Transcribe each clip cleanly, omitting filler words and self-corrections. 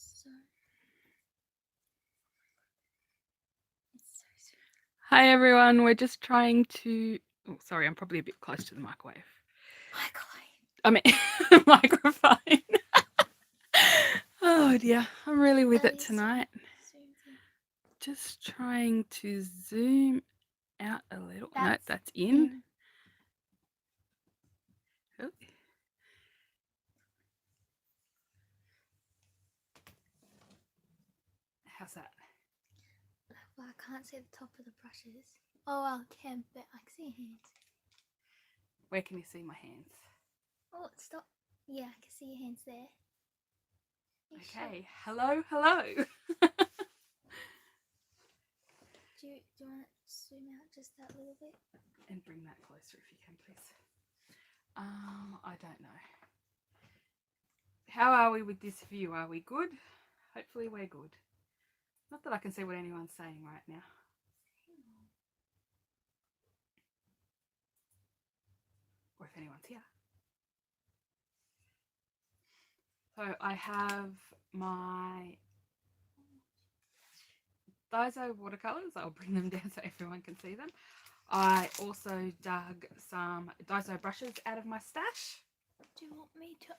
So it's so sweet. Hi everyone, we're just trying to. Oh, sorry, I'm probably a bit close to the microwave. I mean, microphone. Oh dear, I'm really with it tonight. Just trying to zoom out a little. No, that's in. Oh. How's that? Well, I can't see the top of the brushes. Oh, well, I can, but I can see your hands. Where can you see my hands? Oh, stop. Yeah, I can see your hands there. Okay, hello, hello. Do you want to zoom out just that little bit? And bring that closer if you can, please. I don't know. How are we with this view? Are we good? Hopefully we're good. Not that I can see what anyone's saying right now. Or if anyone's here. So I have my Daiso watercolours. I'll bring them down so everyone can see them. I also dug some Daiso brushes out of my stash. Do you want me to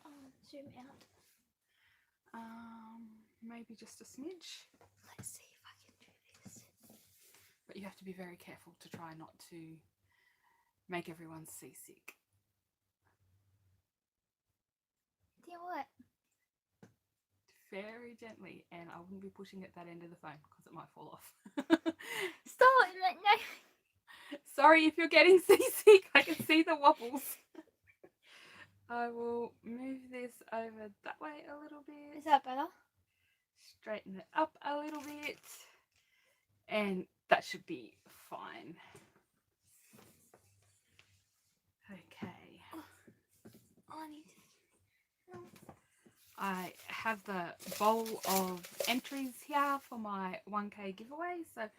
zoom out? Maybe just a smidge. Let's see if I can do this. But you have to be very careful to try not to make everyone seasick. Do you know what? Very gently, and I wouldn't be pushing at that end of the phone because it might fall off. Stop! No. Sorry if you're getting seasick. I can see the wobbles. I will move this over that way a little bit. Is that better? Straighten it up a little bit, and that should be fine. Okay. Oh, I need to... No. I have the bowl of entries here for my 1K giveaway, so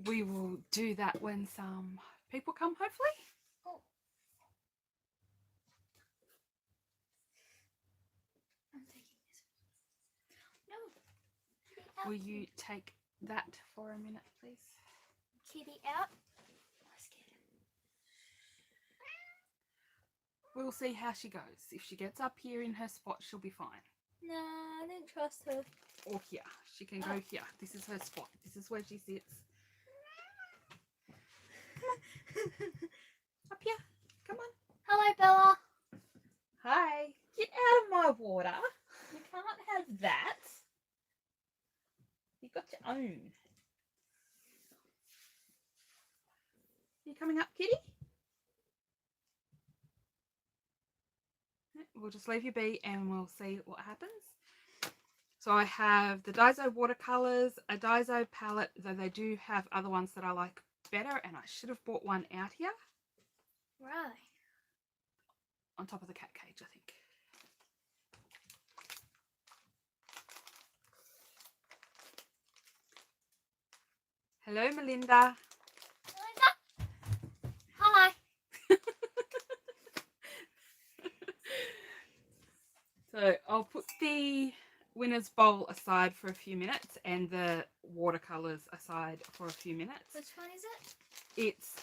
we will do that when some people come, hopefully. Oh. I'm taking this. No. Will you take that for a minute, please? Kitty out. We'll see how she goes. If she gets up here in her spot, she'll be fine. No, I don't trust her. Or here. She can go here. This is her spot. This is where she sits. Up here. Come on. Hello, Bella. Hi. Get out of my water. You can't have that. You've got your own. You coming up, kitty? We'll just leave you be and we'll see what happens. So I have the Daiso watercolours, a Daiso palette, though they do have other ones that I like better, and I should have bought one out here. Right. On top of the cat cage, I think. Hello, Melinda. Hi. So I'll put the winner's bowl aside for a few minutes and the watercolours aside for a few minutes. Which one is it? It's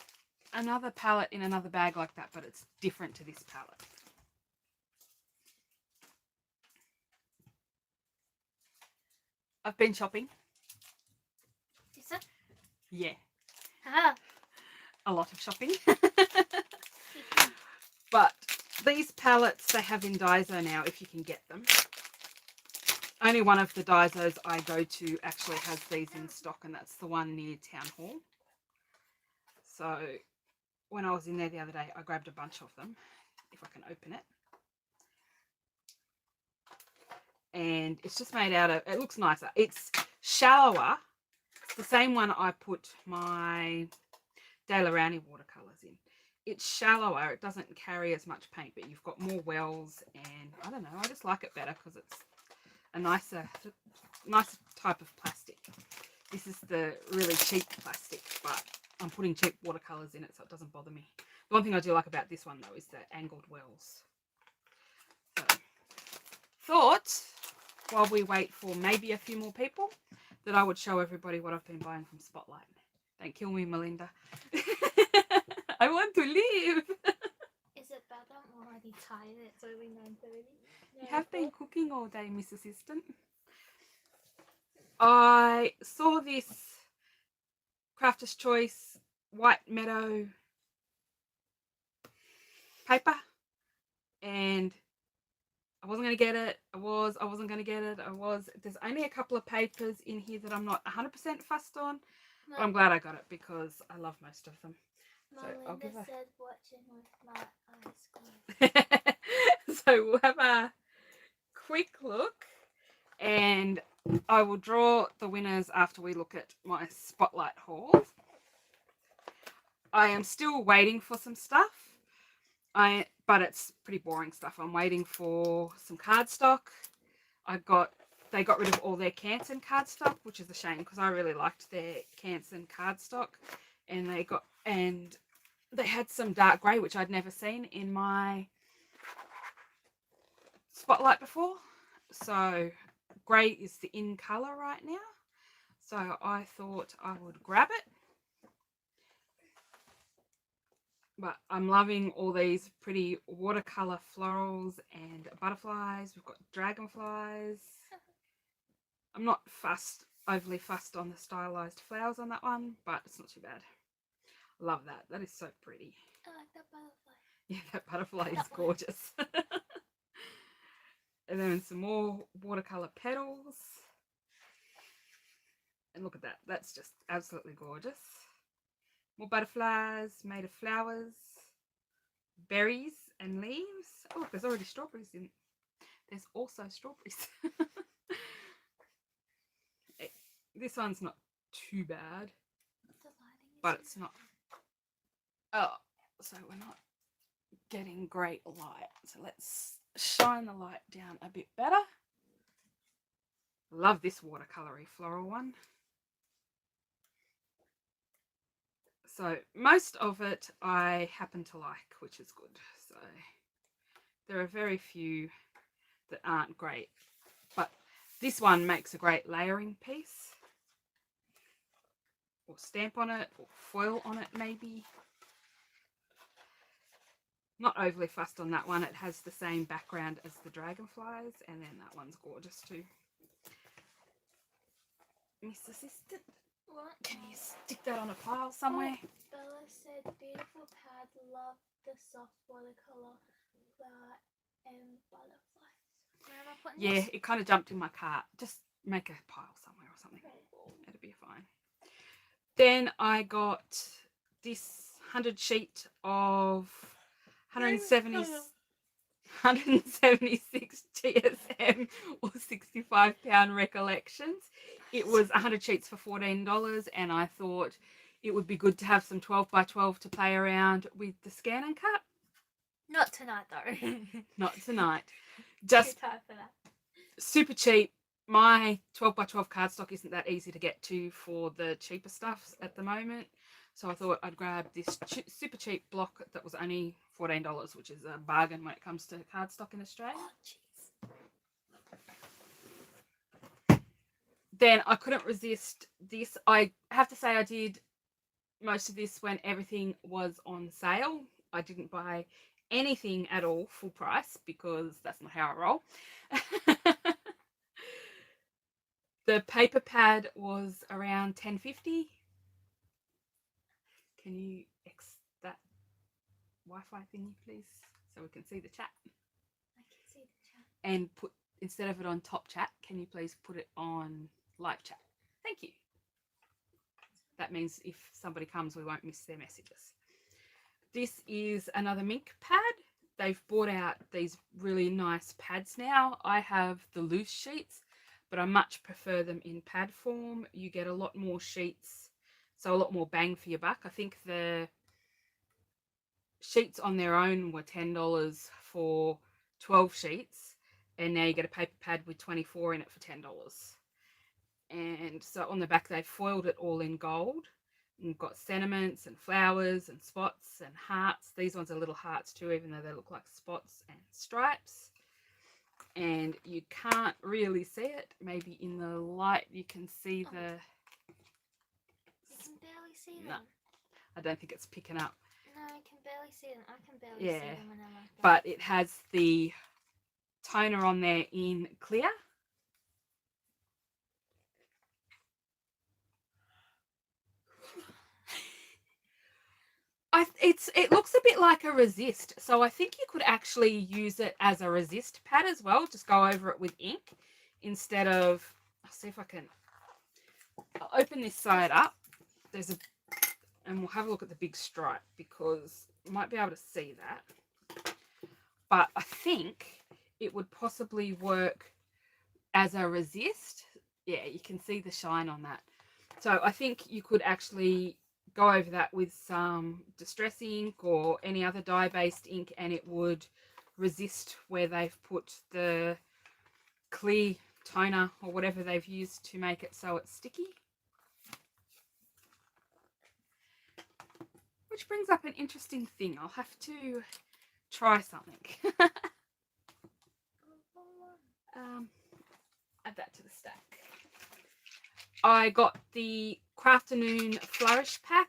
another palette in another bag like that, but it's different to this palette. I've been shopping. Is it? Yeah. Ah. A lot of shopping. But these palettes they have in Daiso now, if you can get them. Only one of the Daisos I go to actually has these in stock, and that's the one near Town Hall. So when I was in there the other day, I grabbed a bunch of them, if I can open it. And it's just made out of, it looks nicer. It's shallower. It's the same one I put my De La Rowney watercolours in. It's shallower. It doesn't carry as much paint, but you've got more wells, and I don't know. I just like it better because it's a nicer type of plastic. This is the really cheap plastic, but I'm putting cheap watercolours in it, so it doesn't bother me. The one thing I do like about this one, though, is the angled wells. So, thought while we wait for maybe a few more people, that I would show everybody what I've been buying from Spotlight. Don't kill me, Melinda. I want to live. Is it bad I'm already tired? It's only 9:30. You have been cooking all day, Miss Assistant. I saw this Crafter's Choice White Meadow paper and I wasn't going to get it. I wasn't going to get it. There's only a couple of papers in here that I'm not 100% fussed on. But I'm glad I got it because I love most of them. Melinda said watching with my eyes closed. So we'll have a quick look and I will draw the winners after we look at my Spotlight haul. I am still waiting for some stuff. But it's pretty boring stuff. I'm waiting for some cardstock. They got rid of all their Canson cardstock, which is a shame because I really liked their Canson cardstock. And they had some dark grey, which I'd never seen in my Spotlight before. So grey is the in colour right now. So I thought I would grab it. But I'm loving all these pretty watercolour florals and butterflies. We've got dragonflies. I'm not overly fussed on the stylised flowers on that one, but it's not too bad. Love that. That is so pretty. I like that butterfly. Yeah, that butterfly is gorgeous. And then some more watercolour petals. And look at that. That's just absolutely gorgeous. More butterflies made of flowers, berries and leaves. Oh, look, there's already strawberries in it. There's also strawberries. This one's not too bad, but it's not. Oh, so we're not getting great light. So let's shine the light down a bit better. Love this watercolory floral one. So most of it I happen to like, which is good. So there are very few that aren't great, but this one makes a great layering piece, or stamp on it, or foil on it maybe. Not overly fussed on that one. It has the same background as the dragonflies, and then that one's gorgeous too. Miss Assistant, What? Can you stick that on a pile somewhere? Oh, Bella said beautiful pad, love the soft watercolour flower and butterflies. Yeah, it kind of jumped in my cart. Just make a pile somewhere or something. It'll be fine. Then I got this 100 sheet of 176 GSM or 65-pound recollections. It was 100 sheets for $14, and I thought it would be good to have some 12 by 12 to play around with the scan and cut. Not tonight though. Not tonight. Just too tired for that. Super cheap. My 12 by 12 cardstock isn't that easy to get to for the cheaper stuff at the moment. So I thought I'd grab this super cheap block that was only $14, which is a bargain when it comes to cardstock in Australia. Oh, jeez. Then I couldn't resist this. I have to say I did most of this when everything was on sale. I didn't buy anything at all full price because that's not how I roll. The paper pad was around $10.50. Can you X that Wi-Fi thingy, please, so we can see the chat? I can see the chat. And instead of it on top chat, can you please put it on live chat? Thank you. That means if somebody comes, we won't miss their messages. This is another Mink pad. They've brought out these really nice pads now. I have the loose sheets, but I much prefer them in pad form. You get a lot more sheets, so a lot more bang for your buck. I think the sheets on their own were $10 for 12 sheets, and now you get a paper pad with 24 in it for $10. And so on the back they've foiled it all in gold. You've got sentiments and flowers and spots and hearts. These ones are little hearts too, even though they look like spots and stripes. and you can't really see it. Maybe in the light you can see the... You can barely see No, them. I don't think it's picking up. No, I can barely see them. I can barely see Yeah, them when I'm like that. but it has the toner on there in clear. It looks a bit like a resist, so I think you could actually use it as a resist pad as well. Just go over it with ink instead of... I'll see if I can... I'll open this side up. There's a... And we'll have a look at the big stripe because you might be able to see that. But I think it would possibly work as a resist. Yeah, you can see the shine on that. So I think you could actually go over that with some distress ink or any other dye-based ink, and it would resist where they've put the clear toner or whatever they've used to make it so it's sticky. Which brings up an interesting thing. I'll have to try something. Add that to the stack. I got the Crafternoon Flourish Pack.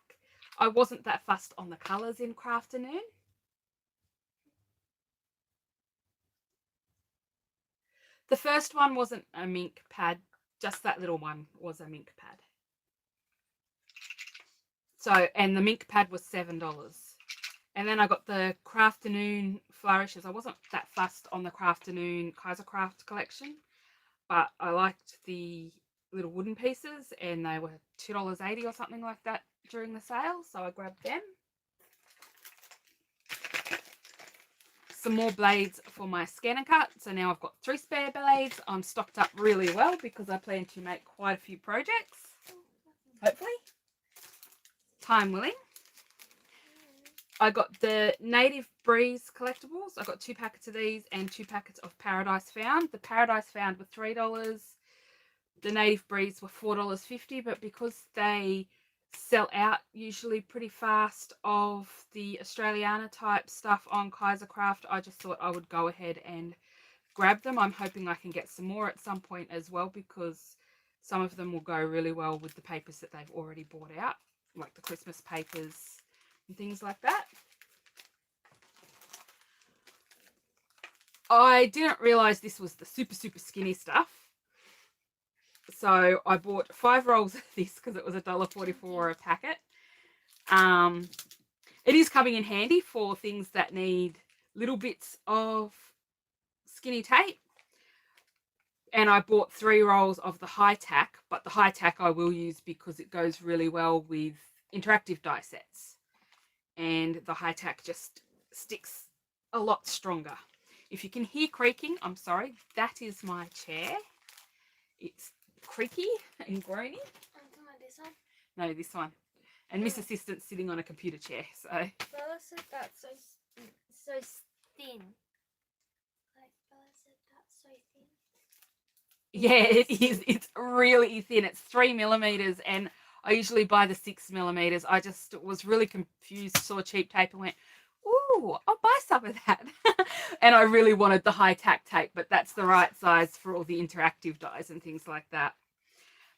I wasn't that fussed on the colours in Crafternoon. The first one wasn't a mink pad, just that little one was a mink pad. So, and the mink pad was $7. And then I got the Crafternoon Flourishes. I wasn't that fussed on the Crafternoon Kaiser Craft collection, but I liked the little wooden pieces, and they were $2.80 or something like that during the sale, so I grabbed them. Some more blades for my scan and cut. So now I've got 3 spare blades. I'm stocked up really well because I plan to make quite a few projects, hopefully, time willing. I got the Native Breeze collectibles. I got 2 packets of these and 2 packets of Paradise Found. The Paradise Found were $3. The Native Breeze were $4.50, but because they sell out usually pretty fast of the Australiana type stuff on Kaiser Craft, I just thought I would go ahead and grab them. I'm hoping I can get some more at some point as well, because some of them will go really well with the papers that they've already bought out, like the Christmas papers and things like that. I didn't realise this was the super skinny stuff. So I bought 5 rolls of this because it was $1.44 a packet. It is coming in handy for things that need little bits of skinny tape. And I bought 3 rolls of the high tack, but the high tack I will use because it goes really well with interactive die sets. And the high tack just sticks a lot stronger. If you can hear creaking, I'm sorry, that is my chair. It's creaky and groany. This one? No, this one. And Miss Assistant's sitting on a computer chair, so. Bella said that's so thin. Like Bella said that's so thin. Yeah, it is. It's really thin. It's 3mm, and I usually buy the 6mm. I just was really confused, saw cheap tape and went, ooh, I'll buy some of that. And I really wanted the high tack tape, but that's the right size for all the interactive dies and things like that.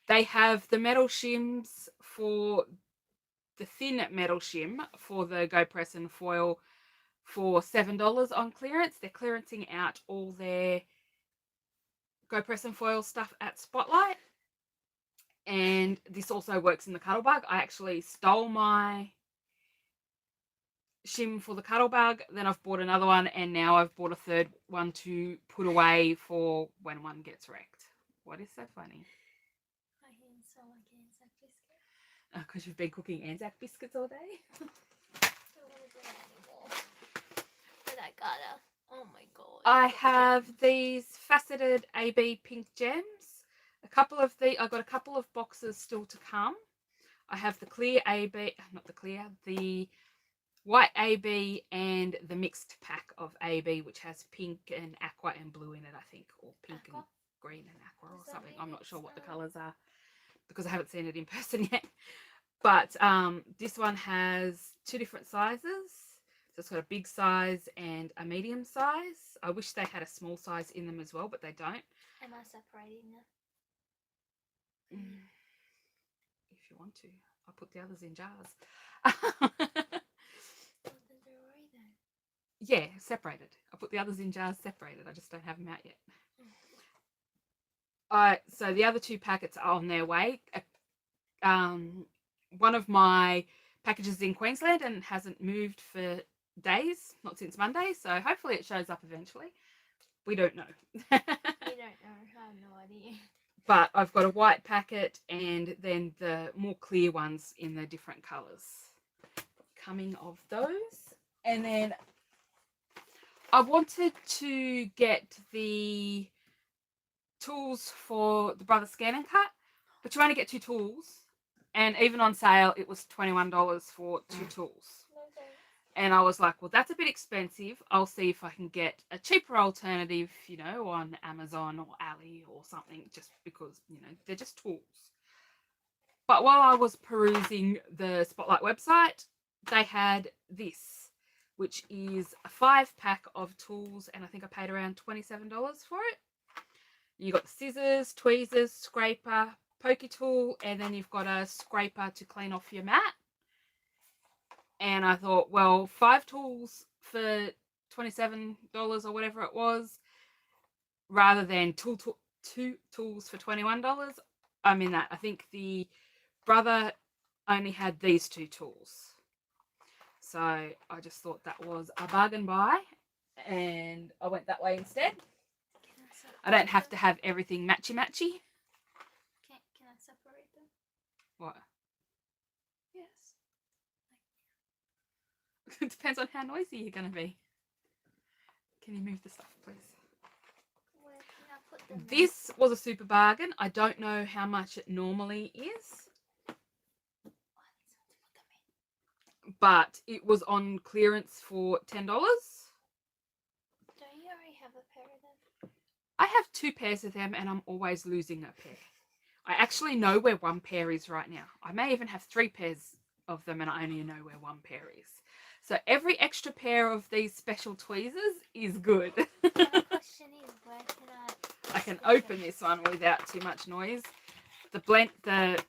They have the metal shims for the thin metal shim for the Go Press and foil for $7 on clearance. They're clearancing out all their Go Press and foil stuff at Spotlight. And this also works in the Cuttlebug. I actually stole my shim for the Cuttlebug, then I've bought another one, and now I've bought a third one to put away for when one gets wrecked. What is so funny? My hands smell like Anzac biscuit. Because you've been cooking Anzac biscuits all day? I don't want to do it anymore. But I gotta. Oh my god. I have these faceted AB pink gems. I got a couple of boxes still to come. I have the clear AB, not the clear, the white AB and the mixed pack of AB, which has pink and aqua and blue in it, I think, or pink and green and aqua or something. I'm not sure what the colours are because I haven't seen it in person yet. But this one has 2 different sizes. So it's got a big size and a medium size. I wish they had a small size in them as well, but they don't. Am I separating them? If you want to, I'll put the others in jars. Yeah, separated. I put the others in jars separated. I just don't have them out yet. So the other 2 packets are on their way. One of my packages is in Queensland and hasn't moved for days, not since Monday. So hopefully it shows up eventually. We don't know. We don't know. I have no idea. But I've got a white packet and then the more clear ones in the different colours coming of those. And then I wanted to get the tools for the Brother Scan and Cut, but you only get 2 tools, and even on sale it was $21 for 2 tools. And I was like, well, that's a bit expensive. I'll see if I can get a cheaper alternative, you know, on Amazon or Ali or something, just because, you know, they're just tools. But while I was perusing the Spotlight website, they had this, which is a 5-pack of tools, and I think I paid around $27 for it. You got the scissors, tweezers, scraper, pokey tool, and then you've got a scraper to clean off your mat. And I thought, well, 5 tools for $27 or whatever it was, rather than 2 tools for $21. I'm in that. I think the Brother only had these 2 tools. So I just thought that was a bargain buy, and I went that way instead. I don't have to have everything matchy-matchy. Can I separate them? What? Yes. It depends on how noisy you're going to be. Can you move the stuff, please? Where can I put them? This was a super bargain. I don't know how much it normally is, but it was on clearance for $10. Don't you already have a pair of them? I have 2 pairs of them, and I'm always losing a pair. I actually know where 1 pair is right now. I may even have 3 pairs of them, and I only know where 1 pair is. So every extra pair of these special tweezers is good. My question is, where can I can open this one without too much noise. The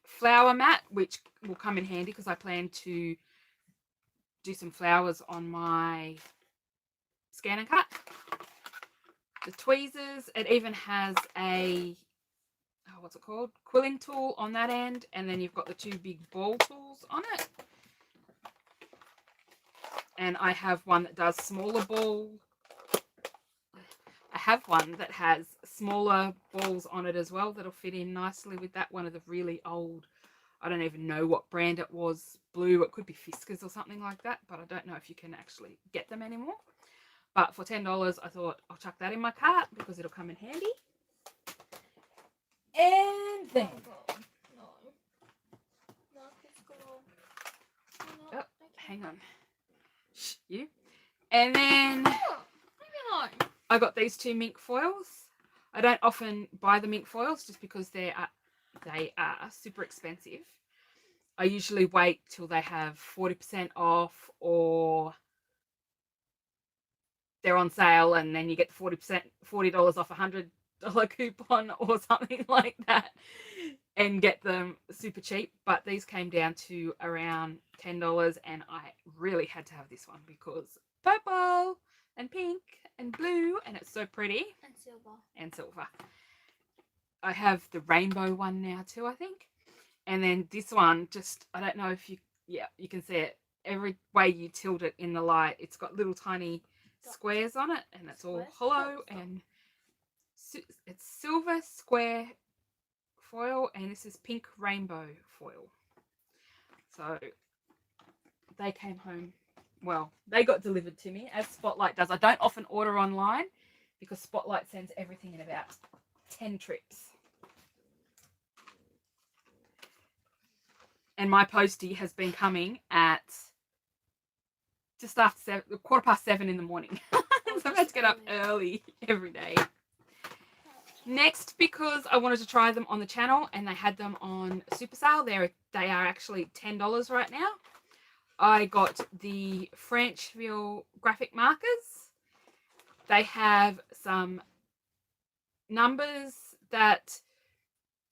flower mat, which will come in handy because I plan to do some flowers on my Scan and Cut. The tweezers, it even has a, what's it called? Quilling tool on that end, and then you've got the 2 big ball tools on it. And I have one that does smaller ball. I have one that has smaller balls on it as well that'll fit in nicely with that. One of the really old, I don't even know what brand it was, blue. It could be Fiskars or something like that, but I don't know if you can actually get them anymore. But for $10, I thought I'll chuck that in my cart because it'll come in handy. And then... Oh, hang on. Shh, you. And then I got these 2 mink foils. I don't often buy the mink foils just because they are super expensive. I usually wait till they have 40% off or they're on sale, and then you get $40 off $100 coupon or something like that and get them super cheap. But these came down to around $10, and I really had to have this one because purple and pink and blue, and it's so pretty. And silver. I have the rainbow one now too, I think. And then this one, just, I don't know if you can see it. Every way you tilt it in the light, it's got little tiny squares on it, and it's all hollow, and it's silver square foil, and this is pink rainbow foil. So they came home, well, they got delivered to me as Spotlight does. I don't often order online because Spotlight sends everything in about 10 trips. And my postie has been coming at just after 7:15 in the morning. So I had to get up early every day. Next, because I wanted to try them on the channel and they had them on super sale. They are actually $10 right now. I got the Frenchville graphic markers. They have some numbers that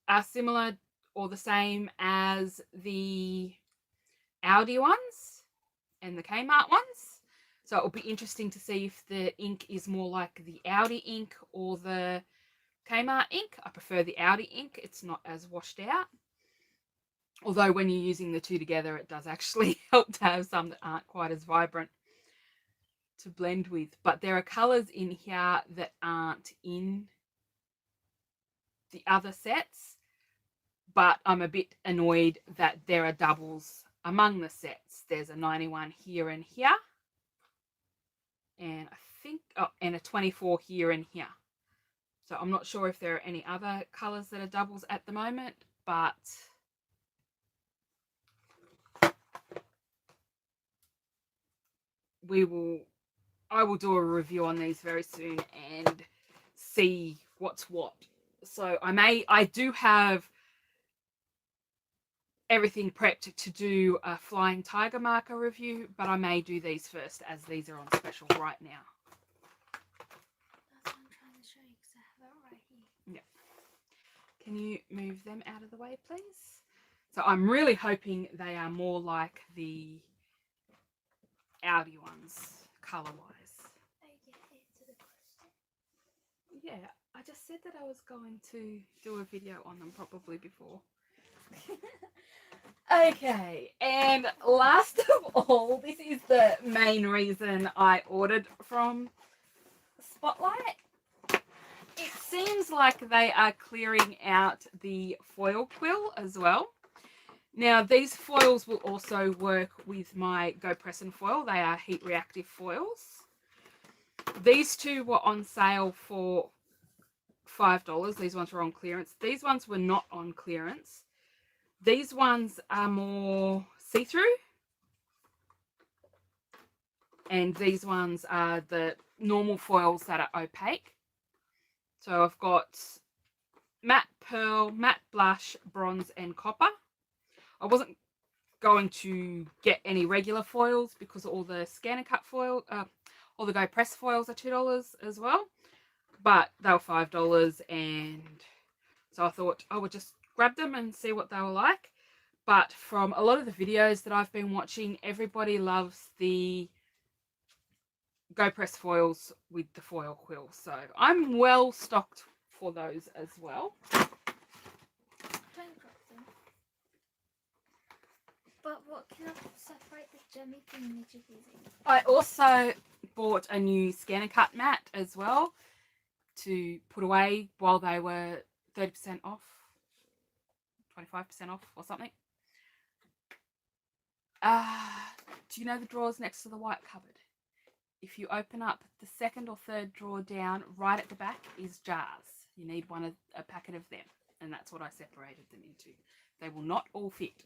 are similar or the same as the Aldi ones and the Kmart ones. So it'll be interesting to see if the ink is more like the Aldi ink or the Kmart ink. I prefer the Aldi ink. It's not as washed out. Although when you're using the two together, it does actually help to have some that aren't quite as vibrant to blend with. But there are colours in here that aren't in the other sets. But I'm a bit annoyed that there are doubles among the sets. There's a 91 here and here. And I think, oh, and a 24 here and here. So I'm not sure if there are any other colours that are doubles at the moment, but I will do a review on these very soon and see what's what. So I do have everything prepped to do a Flying Tiger marker review, but I may do these first as these are on special right now. That's what I'm trying to show you because I have it right here. Yeah. Can you move them out of the way, please? So I'm really hoping they are more like the Audi ones, colour-wise. Yeah, I just said that I was going to do a video on them probably before. Okay, and last of all, this is the main reason I ordered from Spotlight. It seems like they are clearing out the foil quill as well. Now, these foils will also work with my Go Press and foil. They are heat reactive foils. These two were on sale for $5. These ones were on clearance. These ones were not on clearance. These ones are more see-through. And these ones are the normal foils that are opaque. So I've got matte pearl, matte blush, bronze, and copper. I wasn't going to get any regular foils because all the scan and cut foil, all the Go Press foils are $2 as well. But they were $5, and so I thought I would just grab them and see what they were like. But from a lot of the videos that I've been watching, everybody loves the Go Press foils with the foil quill. So I'm well stocked for those as well. Don't drop them. But what can I separate the gemmy thing that you're using? I also bought a new scan and cut mat as well to put away while they were 30% off, 25% off or something. Do you know the drawers next to the white cupboard? If you open up the second or third drawer down, right at the back is jars. You need a packet of them, and that's what I separated them into. They will not all fit,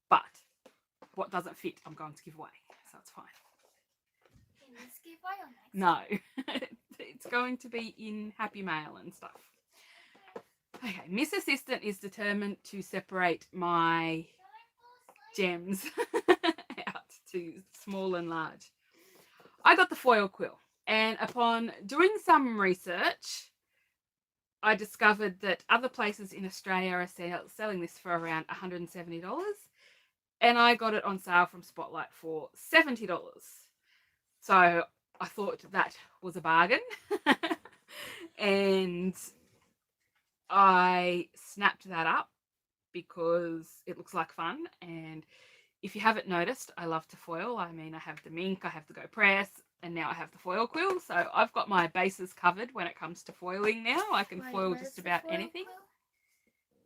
but what doesn't fit I'm going to give away, so it's fine. In this giveaway or next? No, it's going to be in Happy Mail and stuff. Okay, Miss Assistant is determined to separate my gems out to small and large. I got the foil quill, and upon doing some research, I discovered that other places in Australia are selling this for around $170, and I got it on sale from Spotlight for $70. So I thought that was a bargain, and I snapped that up because it looks like fun. And if you haven't noticed, I love to foil. I mean, I have the Mink, I have the Go Press, and now I have the foil quill. So I've got my bases covered when it comes to foiling now. I can foil just about anything. Quill?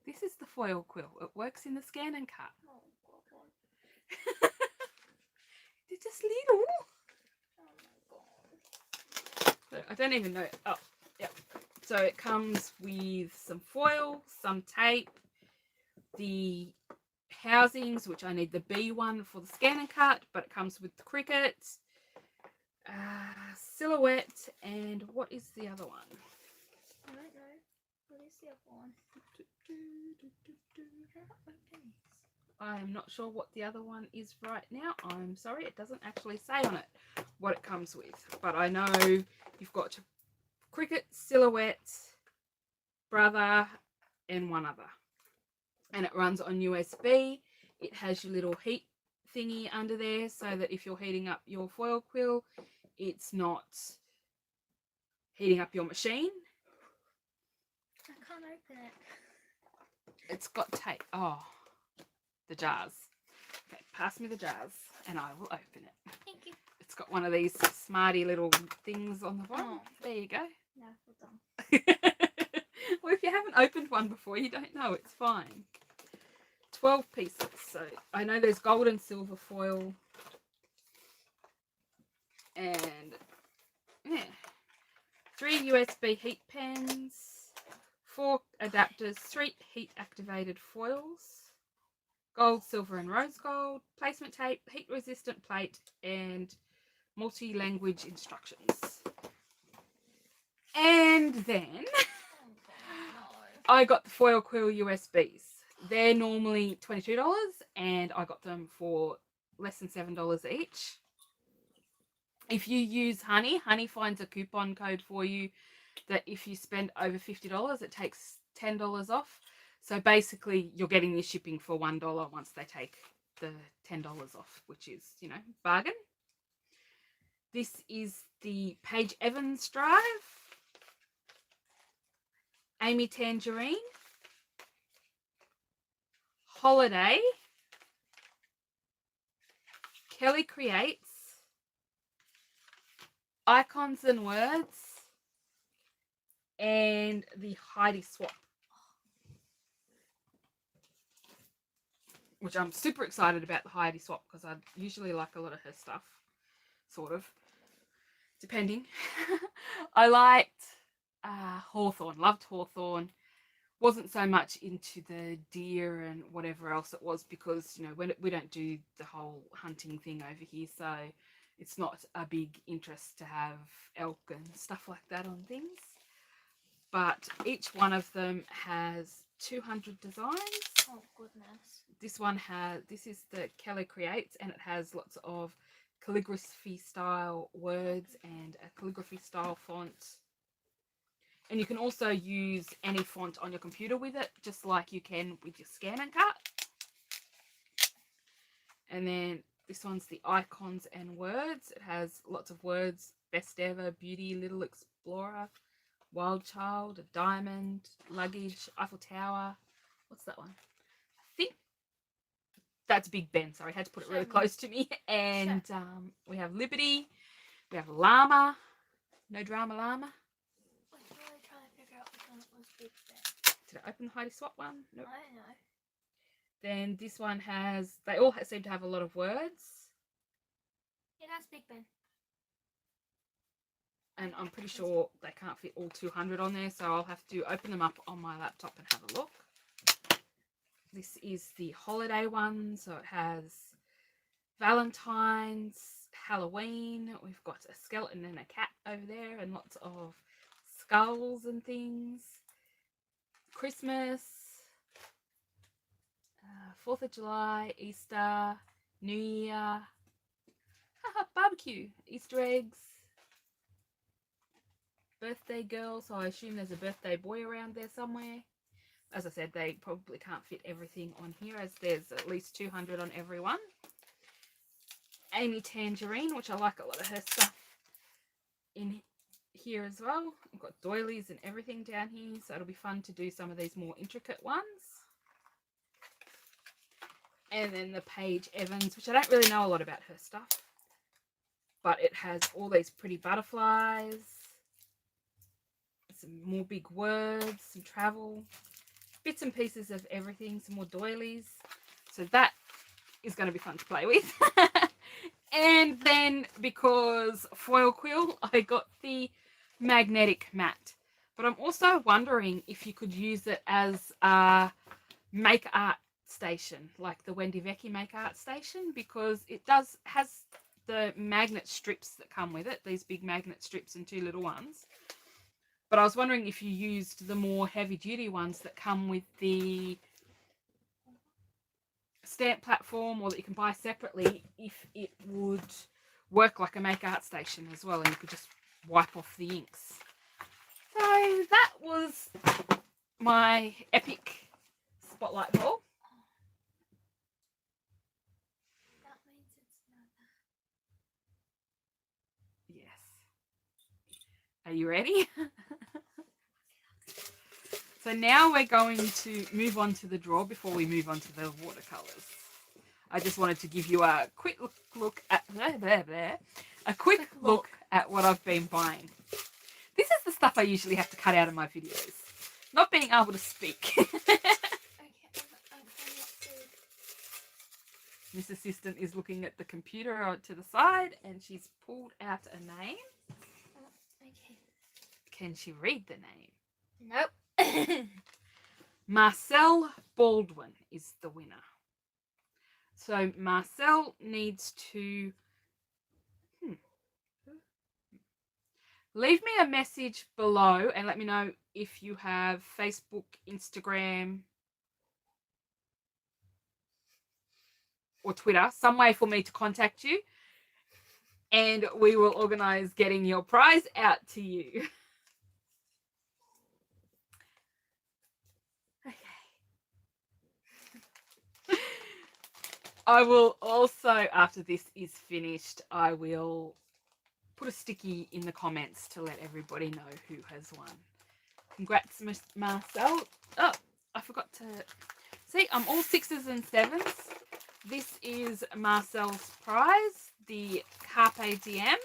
This is the foil quill. It works in the scan and cut. Oh, God. They're just little. Oh, my God. So I don't even know. Oh, yeah. So it comes with some foil, some tape, the housings, which I need the B one for the scan and cut, but it comes with the cricket, silhouette, and what is the other one? I don't know. What is the other one? I'm not sure what the other one is right now. I'm sorry, it doesn't actually say on it what it comes with. But I know you've got Cricut, Silhouette, Brother, and one other. And it runs on USB. It has your little heat thingy under there so that if you're heating up your foil quill, it's not heating up your machine. I can't open it. It's got tape. Oh, the jars. Okay, pass me the jars and I will open it. Thank you. It's got one of these smarty little things on the bottom. Oh. There you go. No, we're done. Well, if you haven't opened one before, you don't know. It's fine. 12 pieces. So I know there's gold and silver foil. And yeah. 3 USB heat pens. 4 adapters. 3 heat activated foils. Gold, silver and rose gold. Placement tape. Heat resistant plate. And multi-language instructions. And then I got the foil quill USBs. They're normally $22 and I got them for less than $7 each. If you use Honey finds a coupon code for you that if you spend over $50, it takes $10 off. So basically you're getting your shipping for $1 once they take the $10 off, which is, you know, bargain. This is the Paige Evans drive. Amy Tangerine. Holiday. Kelly Creates. Icons and Words. And the Heidi Swap. Which I'm super excited about the Heidi Swap because I usually like a lot of her stuff. Sort of. Depending. I liked Hawthorne. Loved Hawthorne. Wasn't so much into the deer and whatever else it was because, you know, we don't do the whole hunting thing over here, so it's not a big interest to have elk and stuff like that on things. But each one of them has 200 designs. Oh goodness. This is the Kelly Creates, and it has lots of calligraphy style words and a calligraphy style font. And you can also use any font on your computer with it, just like you can with your scan and cut. And then this one's the Icons and Words. It has lots of words: best ever, beauty, little explorer, wild child, a diamond, luggage, Eiffel Tower. What's that one? I think that's Big Ben. Sorry, I had to put it really close to me. And we have Liberty. We have Llama. No Drama Llama. Did I open the Heidi Swap one? Nope. I don't know. Then this one has, they all seem to have a lot of words. Yeah, that's Big Ben. And I'm pretty sure they can't fit all 200 on there, so I'll have to open them up on my laptop and have a look. This is the holiday one, so it has Valentine's, Halloween. We've got a skeleton and a cat over there and lots of skulls and things. Christmas, 4th of July, Easter, New Year, barbecue, Easter eggs, birthday girl, so I assume there's a birthday boy around there somewhere. As I said, they probably can't fit everything on here as there's at least 200 on every one. Amy Tangerine, which I like a lot of her stuff in here as well. I've got doilies and everything down here, so it'll be fun to do some of these more intricate ones. And then the Paige Evans, which I don't really know a lot about her stuff, but it has all these pretty butterflies, some more big words, some travel, bits and pieces of everything, some more doilies. So that is going to be fun to play with. And then because foil quill, I got the magnetic mat, but I'm also wondering if you could use it as a make art station, like the Wendy Vecchi make art station, because it has the magnet strips that come with it, these big magnet strips and 2 little ones. But I was wondering if you used the more heavy duty ones that come with the stamp platform, or that you can buy separately, if it would work like a Make Art station as well, and you could just wipe off the inks. So that was my epic spotlight ball. That means it's not. Yes. Are you ready? So now we're going to move on to the drawer before we move on to the watercolours. I just wanted to give you a quick look at what I've been buying. This is the stuff I usually have to cut out of my videos. Not being able to speak. Miss Assistant is looking at the computer to the side, and she's pulled out a name. Okay. Can she read the name? Nope. Marcel Baldwin is the winner. So Marcel needs to leave me a message below and let me know if you have Facebook, Instagram, or Twitter, some way for me to contact you, and we will organise getting your prize out to you. Okay. I will also, after this is finished, I will put a sticky in the comments to let everybody know who has won. Congrats, Miss Marcel. Oh, I forgot to... See, I'm all 6s and 7s. This is Marcel's prize, the Carpe Diem.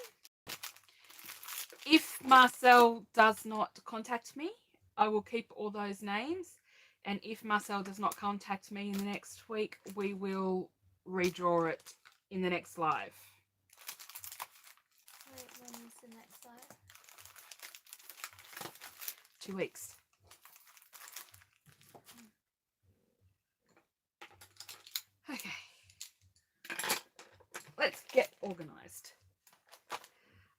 If Marcel does not contact me, I will keep all those names. And if Marcel does not contact me in the next week, we will redraw it in the next live. Wait, when is the next live? 2 weeks. Okay. Let's get organised.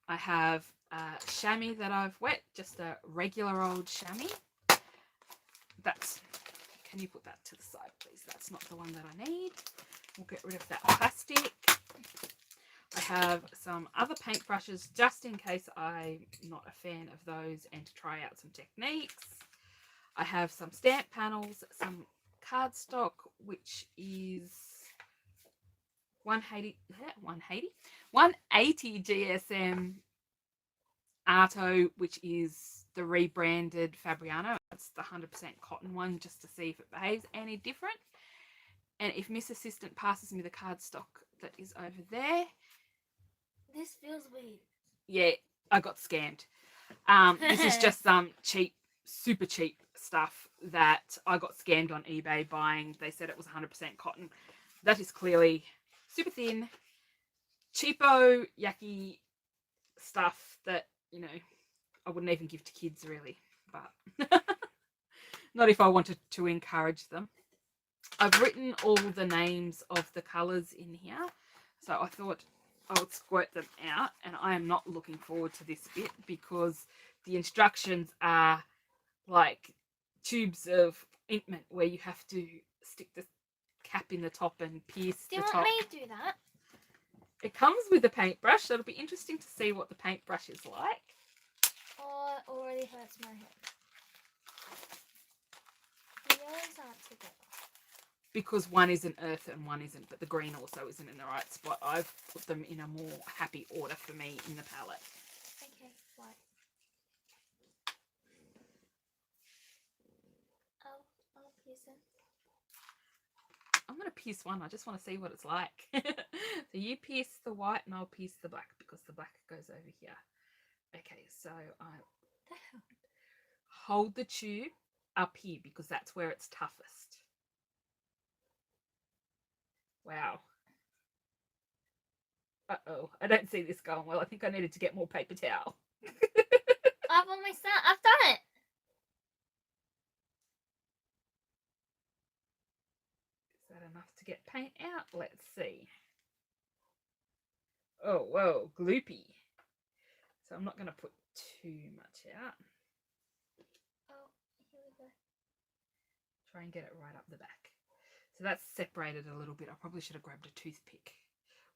I have a chamois that I've wet, just a regular old chamois. That's, can you put that to the side, please? That's not the one that I need. We'll get rid of that plastic. I have some other paintbrushes just in case I'm not a fan of those and to try out some techniques. I have some stamp panels, some cardstock, which is 180 GSM Arto, which is the rebranded Fabriano. It's the 100% cotton one, just to see if it behaves any different. And if Miss Assistant passes me the cardstock that is over there. This feels weird. Yeah, I got scammed. This is just some cheap, super cheap stuff that I got scammed on eBay buying. They said it was 100% cotton. That is clearly super thin, cheapo, yucky stuff that, you know, I wouldn't even give to kids really, but not if I wanted to encourage them. I've written all the names of the colours in here, so I thought I would squirt them out, and I am not looking forward to this bit because the instructions are like tubes of ointment where you have to stick the cap in the top and pierce the top. Do you want me to do that? It comes with a paintbrush, so it'll be interesting to see what the paintbrush is like. Oh, it already hurts my head. The yellows aren't together. Because one isn't earth and one isn't, but the green also isn't in the right spot. I've put them in a more happy order for me in the palette. Okay, white. I'll pierce it. I'm going to pierce one. I just want to see what it's like. So you pierce the white and I'll pierce the black because the black goes over here. Okay, so I hold the tube up here because that's where it's toughest. Wow. Uh-oh, I don't see this going well. I think I needed to get more paper towel. I've almost done it. I've done it. Is that enough to get paint out? Let's see. Oh, whoa, gloopy. So I'm not going to put too much out. Oh, here we go. Try and get it right up the back. So that's separated a little bit. I probably should have grabbed a toothpick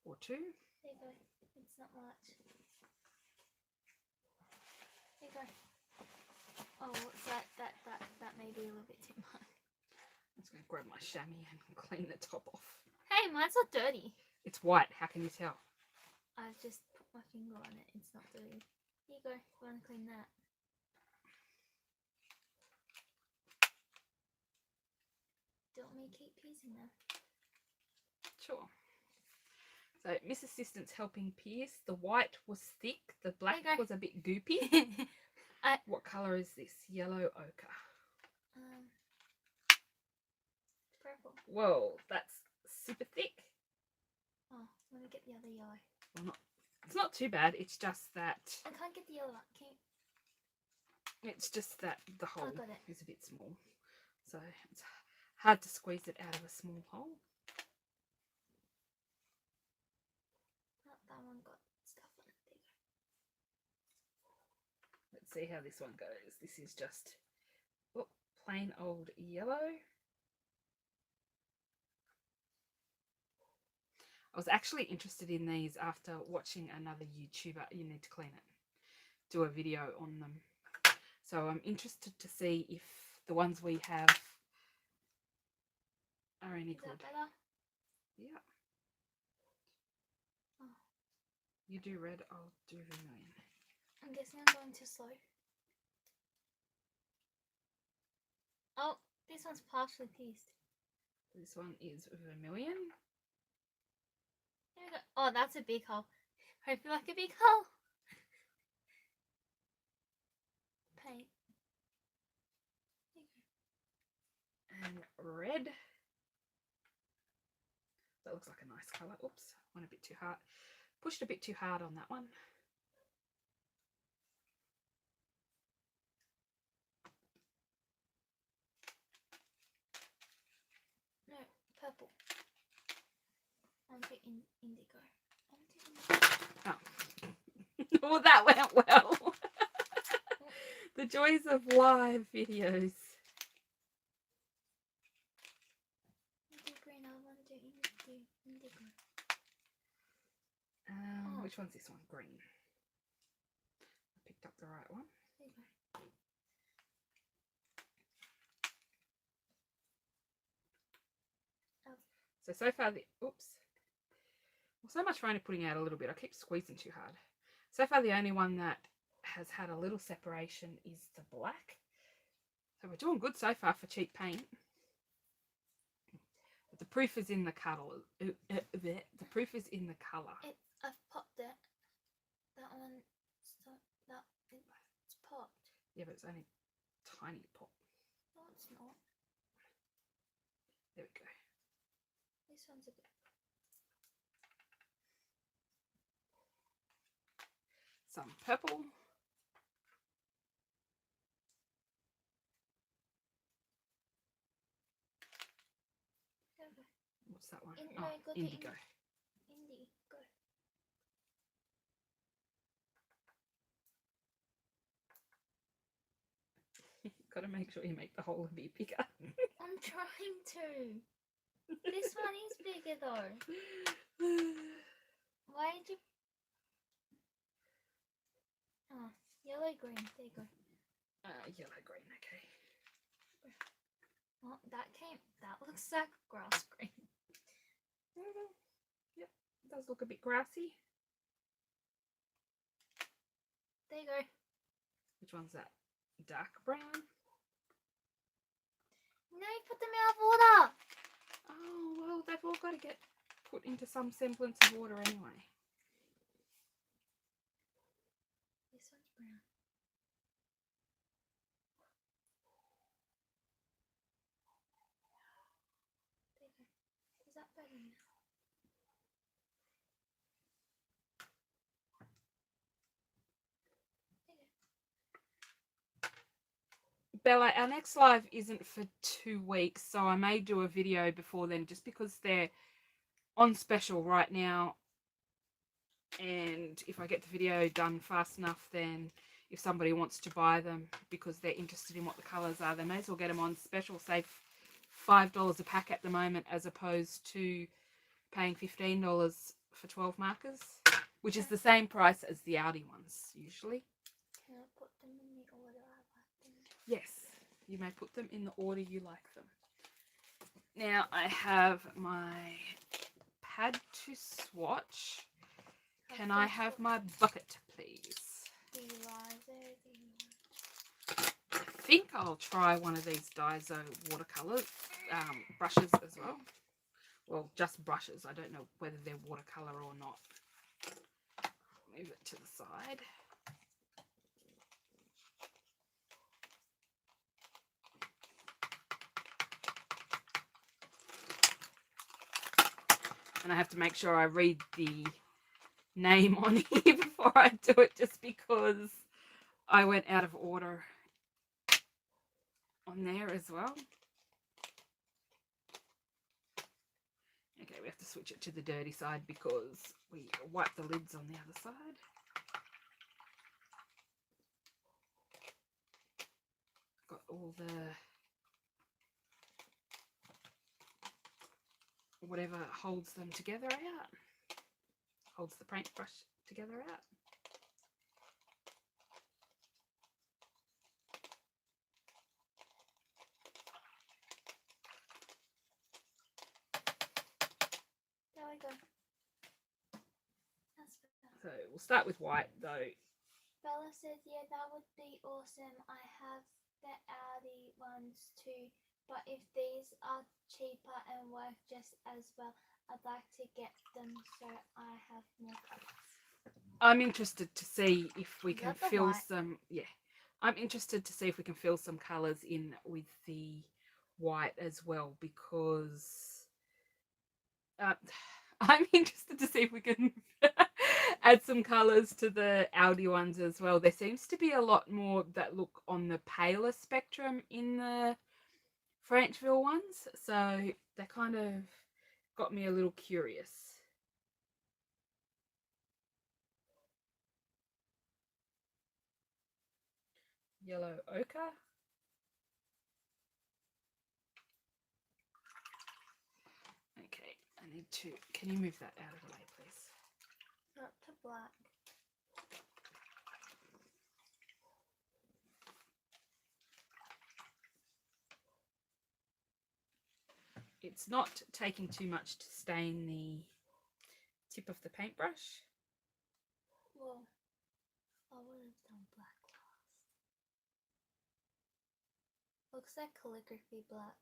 or two. There you go. It's not much. There you go. Oh, what's that? That may be a little bit too much. I'm just going to grab my chamois and clean the top off. Hey, mine's not dirty. It's white. How can you tell? I've just put my finger on it. It's not dirty. Here you go. You want to clean that? Do you want me to keep piercing them? Sure. So Miss Assistant's helping pierce. The white was thick. The black was a bit goopy. What colour is this? Yellow ochre. Purple. Whoa, that's super thick. Oh, let me get the other yellow. Well, it's not too bad. It's just that. I can't get the yellow one. Can you... It's just that the hole got it. is a bit small. So it's hard to squeeze it out of a small hole. That one got stuff on it. There you go. Let's see how this one goes. This is just plain old yellow. I was actually interested in these after watching another YouTuber, You Need to Clean It, do a video on them. So I'm interested to see if the ones we have are any good. Is that better? Yeah. Oh. You do red, I'll do vermilion. I'm guessing I'm going too slow. Oh, this one's partially pieced. This one is vermilion. There we go. Oh, that's a big hole. Hope you like a big hole. Paint. And red. That looks like a nice colour. Oops, went a bit too hard. Pushed a bit too hard on that one. No, purple. I'm getting indigo. Oh. Well, that went well. The joys of live videos. Green, I want to do indigo. Which one's this one? Green. I picked up the right one. There you go. So far well, so much for only putting out a little bit. I keep squeezing too hard. So far the only one that has had a little separation is the black. So we're doing good so far for cheap paint. But the proof is in the colour. The proof is in the colour. I've popped it. That one, it's popped. Yeah, but it's only tiny pop. No, it's not. There we go. This one's a bit. Some purple. What's that one? Indigo. Indigo. Got to make sure you make the hole a bit bigger. I'm trying to. This one is bigger though. Why did you... Oh, yellow green. There you go. Yellow green. Okay. Oh, that looks like grass green. Yep, it does look a bit grassy. There you go. Which one's that? Dark brown? No, you put them out of water. Oh, well, they've all got to get put into some semblance of water anyway. This one's brown. There you go. Is that better now? Bella, our next live isn't for 2 weeks, so I may do a video before then just because they're on special right now. And if I get the video done fast enough, then if somebody wants to buy them because they're interested in what the colours are, they may as well get them on special, save $5 a pack at the moment, as opposed to paying $15 for 12 markers, which is the same price as the Arty ones usually. Can I put them in the order I like them? Yes, you may put them in the order you like them. Now I have my pad to swatch. Can I have my bucket, please? I think I'll try one of these Daiso watercolor brushes as well. Well, just brushes. I don't know whether they're watercolor or not. Move it to the side. And I have to make sure I read the name on here before I do it, just because I went out of order on there as well. Okay, we have to switch it to the dirty side because we wipe the lids on the other side. Got all the whatever holds them together out. Holds the paintbrush together out. There we go. That's better. So we'll start with white though. Bella said, yeah, that would be awesome. I have the Audi ones too, but if these are cheaper and work just as well, I'd like to get them so I have more colours. I'm interested to see if we can Love the fill white. some, I'm interested to see if we can fill some colours in with the white as well, because I'm interested to see if we can add some colours to the Audi ones as well. There seems to be a lot more that look on the paler spectrum in the Franceville ones, so they kind of got me a little curious. Yellow ochre. Okay, I need to, can you move that out of the way, please? Not to black. It's not taking too much to stain the tip of the paintbrush. Well, I would have done black last. Looks like calligraphy black.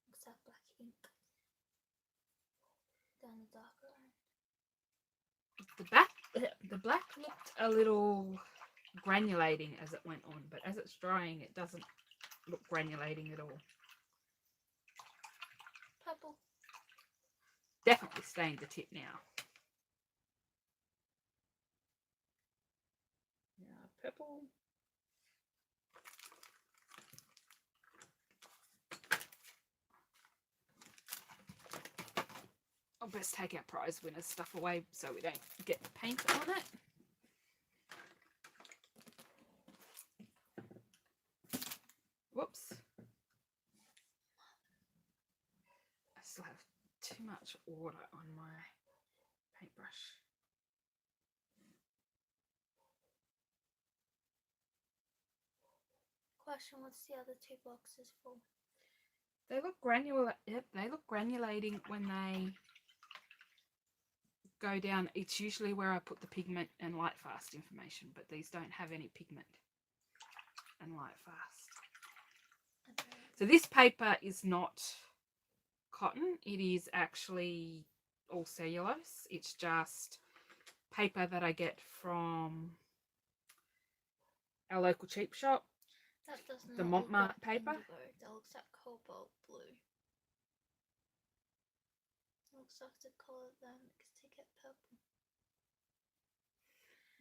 Looks like black ink. Down the darker end. The black looked a little granulating as it went on, but as it's drying it doesn't look granulating at all. Purple. Definitely stained the tip now. Now purple. I'll best take our prize winners stuff away so we don't get paint on it. Whoops. I still have too much water on my paintbrush. Question, what's the other two boxes for? They look granular. Yep, they look granulating when they go down. It's usually where I put the pigment and light fast information, but these don't have any pigment and light fast. Okay. So this paper is not cotton. It is actually all cellulose. It's just paper that I get from our local cheap shop. That does not The look Montmartre like paper. indigo. That looks like cobalt blue. Looks like the colour then to get purple.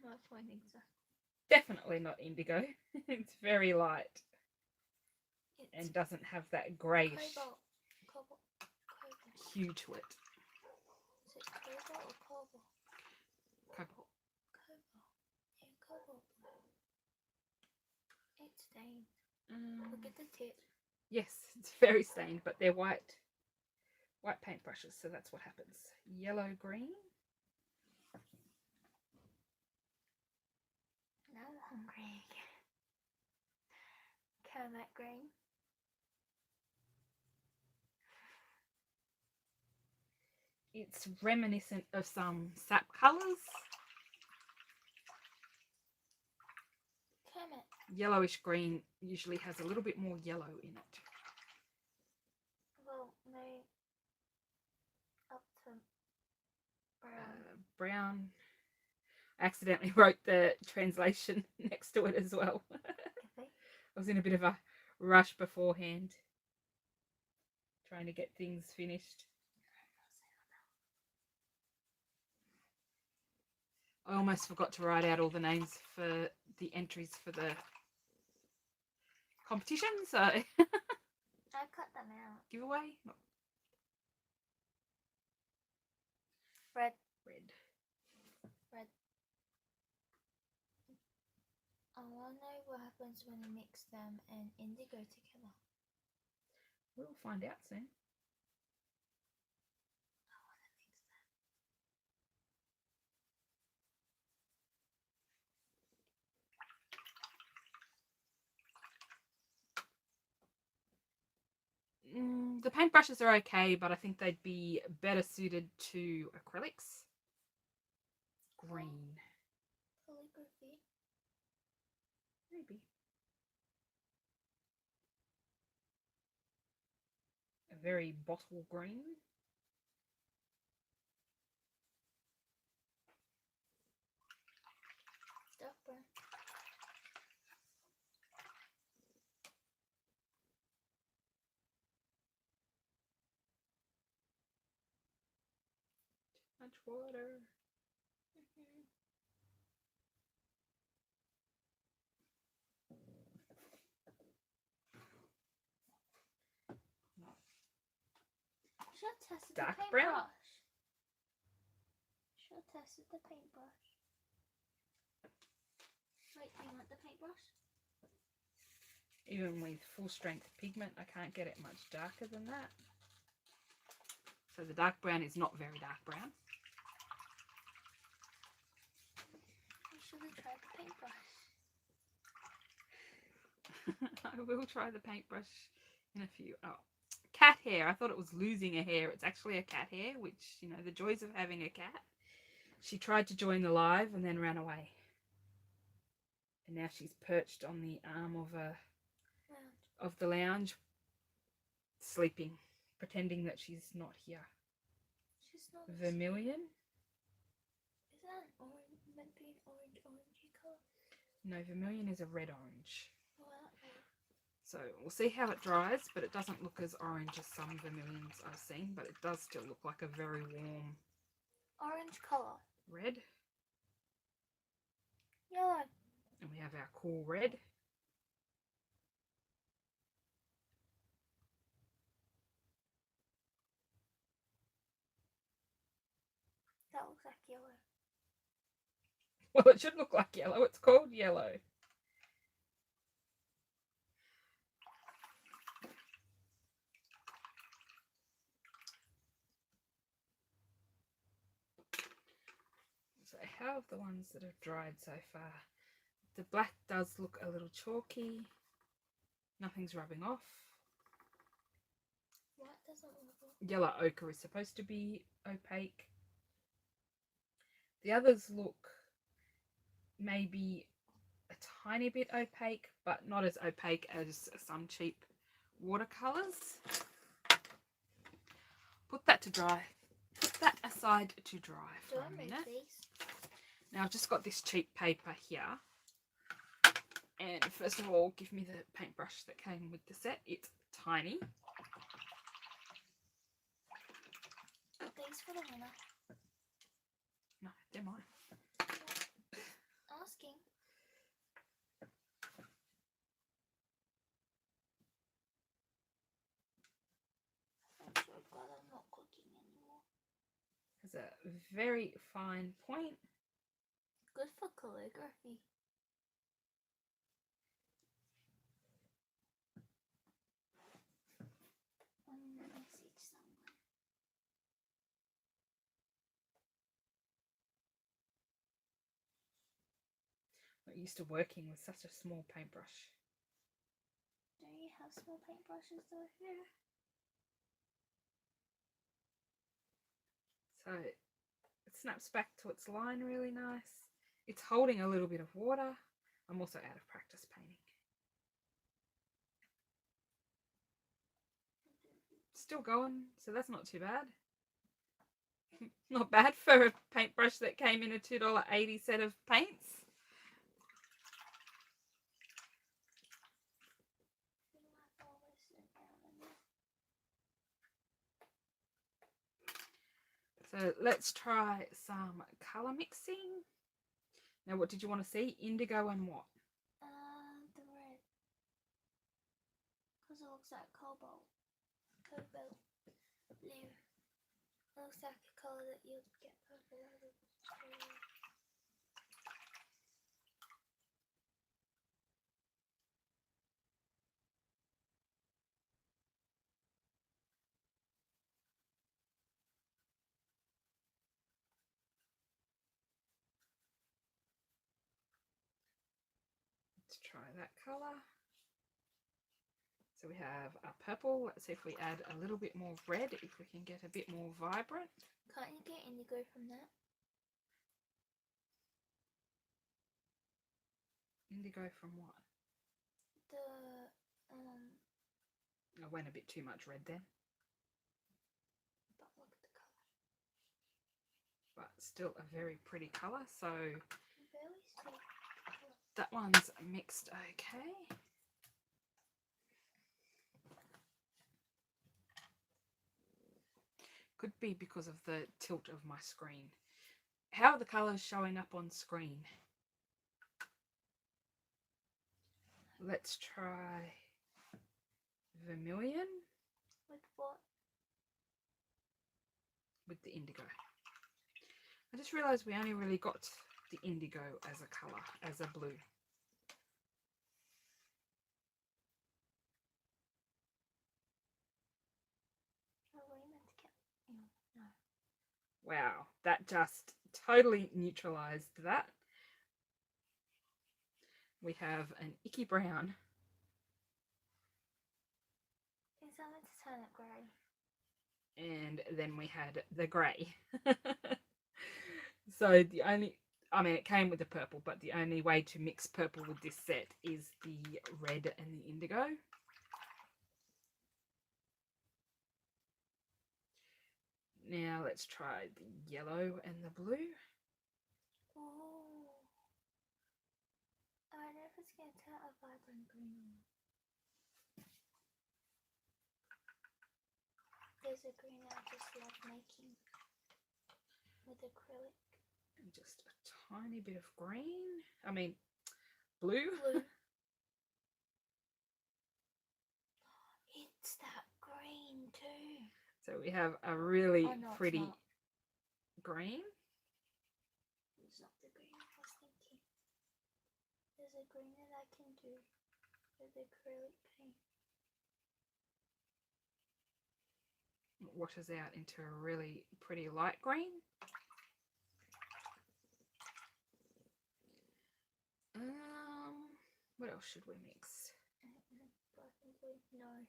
My pointing Definitely not indigo. It's very light and doesn't have that greyish Cobalt. hue to it. Is it cobalt or cobalt? Cobalt. Cobalt. Yeah, cobalt blue. It's stained. Look at the tip. Yes, it's very stained, but they're white paintbrushes, so that's what happens. Yellow green. Now I'm hungry. Caramel green. It's reminiscent of some sap colours. Caramel. Yellowish green usually has a little bit more yellow in it. Well, no. Up to brown. Brown. I accidentally wrote the translation next to it as well. Okay. I was in a bit of a rush beforehand, trying to get things finished. I almost forgot to write out all the names for the entries for the competition, so I cut them out. giveaway. Red. I want to know what happens when you mix them and indigo together. We'll find out soon. I want to mix them. The paintbrushes are okay, but I think they'd be better suited to acrylics. Green. Calligraphy. Maybe. A very bottle green. Dark brown. Much water. Should have tested Dark the brown. paintbrush. Should have tested the paintbrush. Wait, do you want the paintbrush? Even with full strength pigment, I can't get it much darker than that. So the dark brown is not very dark brown. I should have tried the paintbrush. I will try the paintbrush in a few. Oh, cat hair. I thought it was losing a hair. It's actually a cat hair, which, you know, the joys of having a cat. She tried to join the live and then ran away. And now she's perched on the arm of the lounge, sleeping, pretending that she's not here. She's not Vermilion? Is that an orange, meant to be an orangey colour? No, vermilion is a red-orange. Oh, So we'll see how it dries, but it doesn't look as orange as some vermilions I've seen, but it does still look like a very warm orange colour. red. Yellow. And we have our cool red. That looks like yellow. Well, it should look like yellow. It's called yellow. So how have the ones that have dried so far? The black does look a little chalky. Nothing's rubbing off. White doesn't look. Yellow ochre is supposed to be opaque. The others look maybe a tiny bit opaque, but not as opaque as some cheap watercolours. Put that to dry. Put that aside to dry Do for I a move minute. these? Now I've just got this cheap paper here. And first of all, give me the paintbrush that came with the set. It's tiny. These for the winner. No, they're mine. Asking. I'm so glad I'm not cooking anymore. Has a very fine point. Good for calligraphy. I'm used to working with such a small paintbrush. Do you have small paintbrushes though here? So it snaps back to its line really nice. It's holding a little bit of water. I'm also out of practice painting. Still going, so that's not too bad. Not bad for a paintbrush that came in a $2.80 set of paints. So let's try some colour mixing. Now, what did you want to see? Indigo and what? The red. Because it looks like cobalt. Cobalt blue. It looks like a colour that you'd get purple out of. Let's try that colour. So we have a purple. Let's see if we add a little bit more red, if we can get a bit more vibrant. Can't you get indigo from that? Indigo from what? I went a bit too much red then. But look at the colour. But still a very pretty colour. So Very sweet. that one's mixed okay. Could be because of the tilt of my screen. How are the colours showing up on screen? Let's try vermilion. With what? With the indigo. I just realised we only really got the indigo as a colour, as a blue. No. Wow, that just totally neutralised that. We have an icky brown. Is that meant to turn it grey? And then we had the grey. So the only, I mean, it came with the purple, but the only way to mix purple with this set is the red and the indigo. Now let's try the yellow and the blue. Oh. I wonder if it's going to turn a vibrant green. There's a green I just love making with acrylic. And just a tiny bit of green. I mean, blue. Blue. It's that green too. So we have a really no, pretty green. It's not the green I was thinking. There's a green that I can do with acrylic paint. It washes out into a really pretty light green. What else should we mix? Black and blue? No.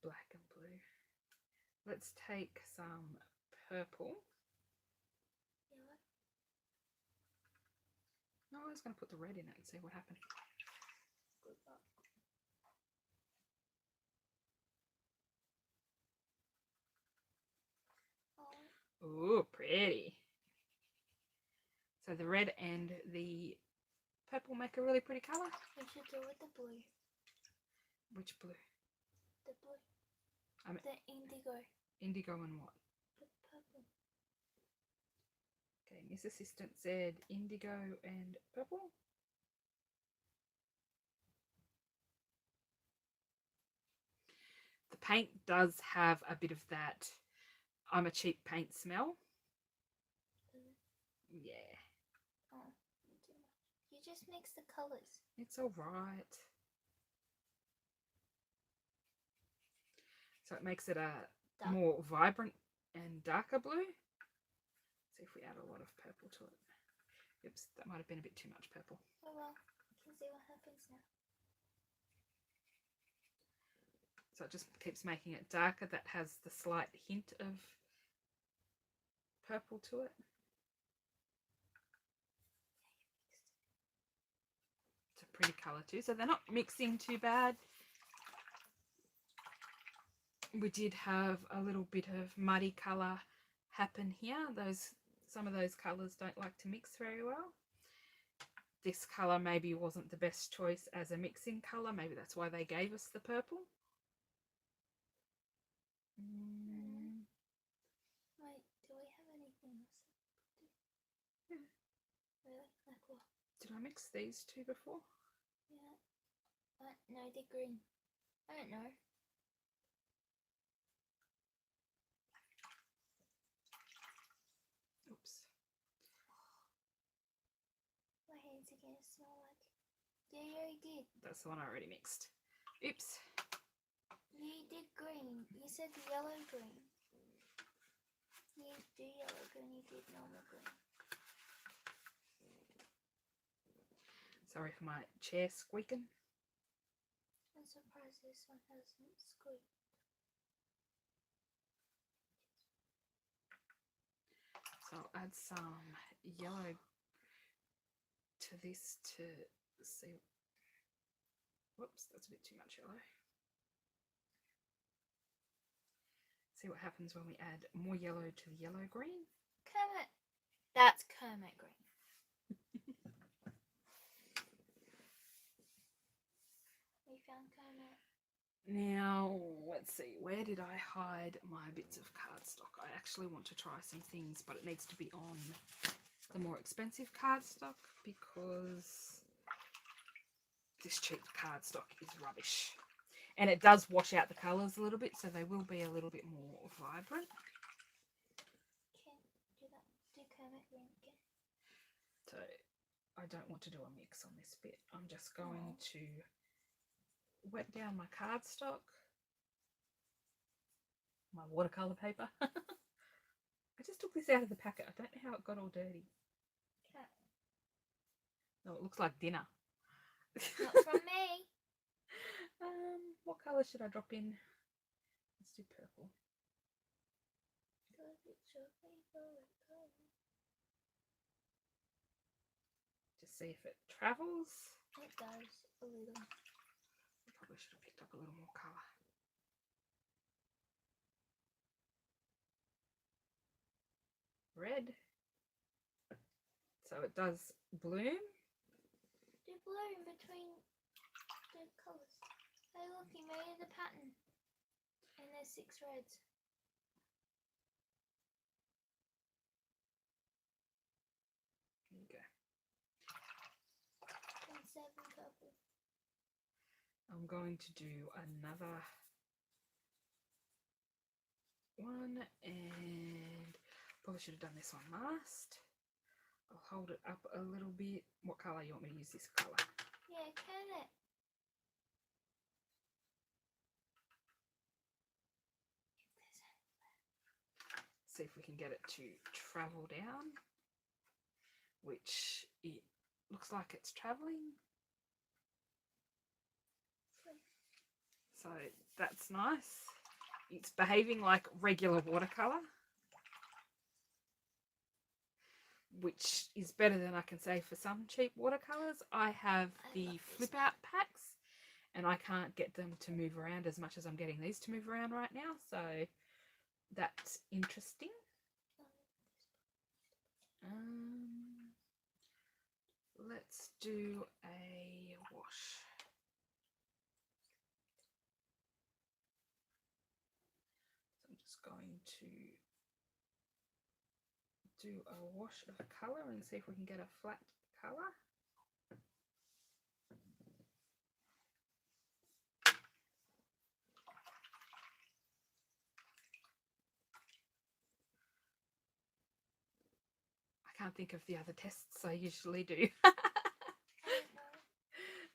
Black and blue. Let's take some purple. Yellow. No, I was going to put the red in it and see what happened. Good luck. Ooh, pretty. So the red and the purple make a really pretty colour. We should do it with the blue. Which blue? The blue. I mean, the indigo. Indigo and what? The purple. Okay, Miss Assistant said indigo and purple. The paint does have a bit of that I'm a cheap paint smell. Yeah. Oh, you just mix the colours. It's all right. So it makes it a more vibrant and darker blue. See if we add a lot of purple to it. Oops, that might have been a bit too much purple. Oh well, you can see what happens now. So it just keeps making it darker. That has the slight hint of purple to it. It's a pretty colour too. So they're not mixing too bad. We did have a little bit of muddy colour happen here. Some of those colours don't like to mix very well. This colour maybe wasn't the best choice as a mixing colour. Maybe that's why they gave us the purple. Wait, do we have anything else? Yeah. Really? Like what? Did I mix these two before? Yeah. No, they're green. I don't know. Oops. My hands are gonna smell like. Yeah, you already did. That's the one I already mixed. Oops. You did green. You said yellow green. You do yellow green. You did normal green. Sorry for my chair squeaking. I'm surprised this one hasn't squeaked. So I'll add some yellow to this to see. Whoops, that's a bit too much yellow. See what happens when we add more yellow to the yellow green. Kermit. That's Kermit green. We found Kermit. Now, let's see, where did I hide my bits of cardstock? I actually want to try some things, but it needs to be on the more expensive cardstock because this cheap cardstock is rubbish. And it does wash out the colours a little bit, so they will be a little bit more vibrant. Okay, do Kermit green again. So I don't want to do a mix on this bit. I'm just going to wet down my cardstock, my watercolour paper. I just took this out of the packet. I don't know how it got all dirty. Okay. No, it looks like dinner. Not from me. What colour should I drop in? Let's do purple. Just see if it travels. It does a little. Probably should have picked up a little more colour. Red. So it does bloom. They bloom between the colours. Hey look, you made it a pattern. And there's 6 reds. There you go. And 7 purple. I'm going to do another one, and probably should have done this one last. I'll hold it up a little bit. What colour you want me to use? This colour? Yeah, can it? See if we can get it to travel down, which it looks like it's travelling. So that's nice. It's behaving like regular watercolour, which is better than I can say for some cheap watercolours. I have the flip out packs and I can't get them to move around as much as I'm getting these to move around right now. So that's interesting. Let's do a wash. So I'm just going to do a wash of colour and see if we can get a flat colour. I can't think of the other tests I usually do.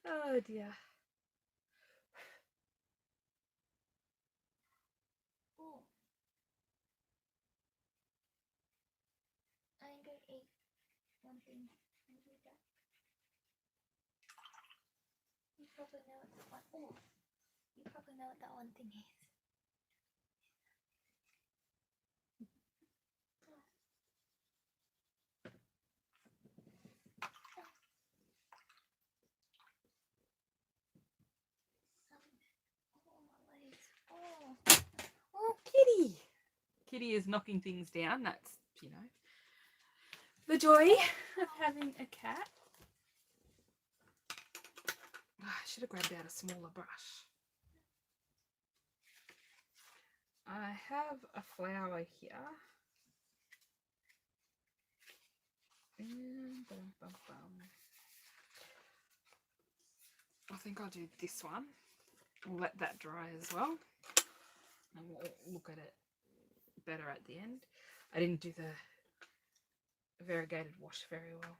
Oh dear. Oh. thing. Hungry duck. You probably know what that one. Oh, you probably know what that one thing is. Oh, my legs. Oh. Oh, Kitty. Kitty is knocking things down. That's, you know, the joy of having a cat. Oh, I should have grabbed out a smaller brush. I have a flower here. And I think I'll do this one. We'll let that dry as well. And we'll look at it better at the end. I didn't do the variegated wash very well.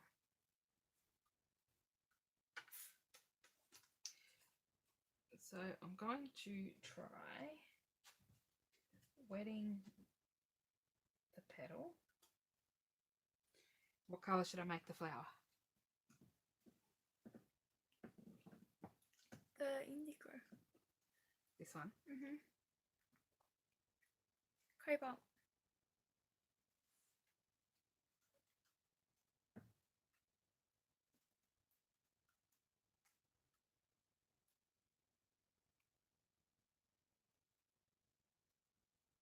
So I'm going to try wetting the petal. What colour should I make the flower? The indigo. This one? Mm-hmm. Cobalt.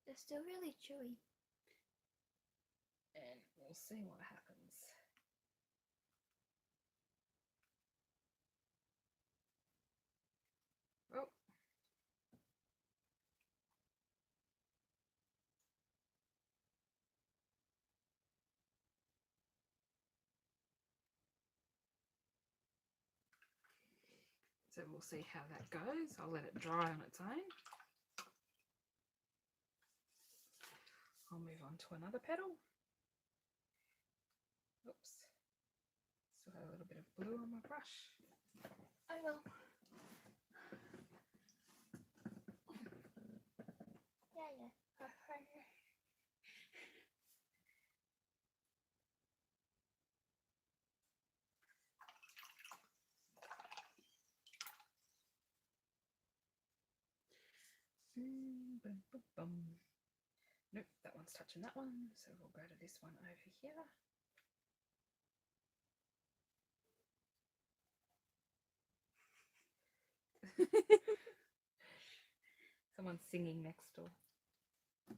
They're still really chewy. And we'll see what happens. Oh. So we'll see how that goes. I'll let it dry on its own. I'll move on to another petal. Oops. Still have a little bit of blue on my brush. I will. Yeah. Nope, that one's touching that one, so we'll go to this one over here. Someone's singing next door.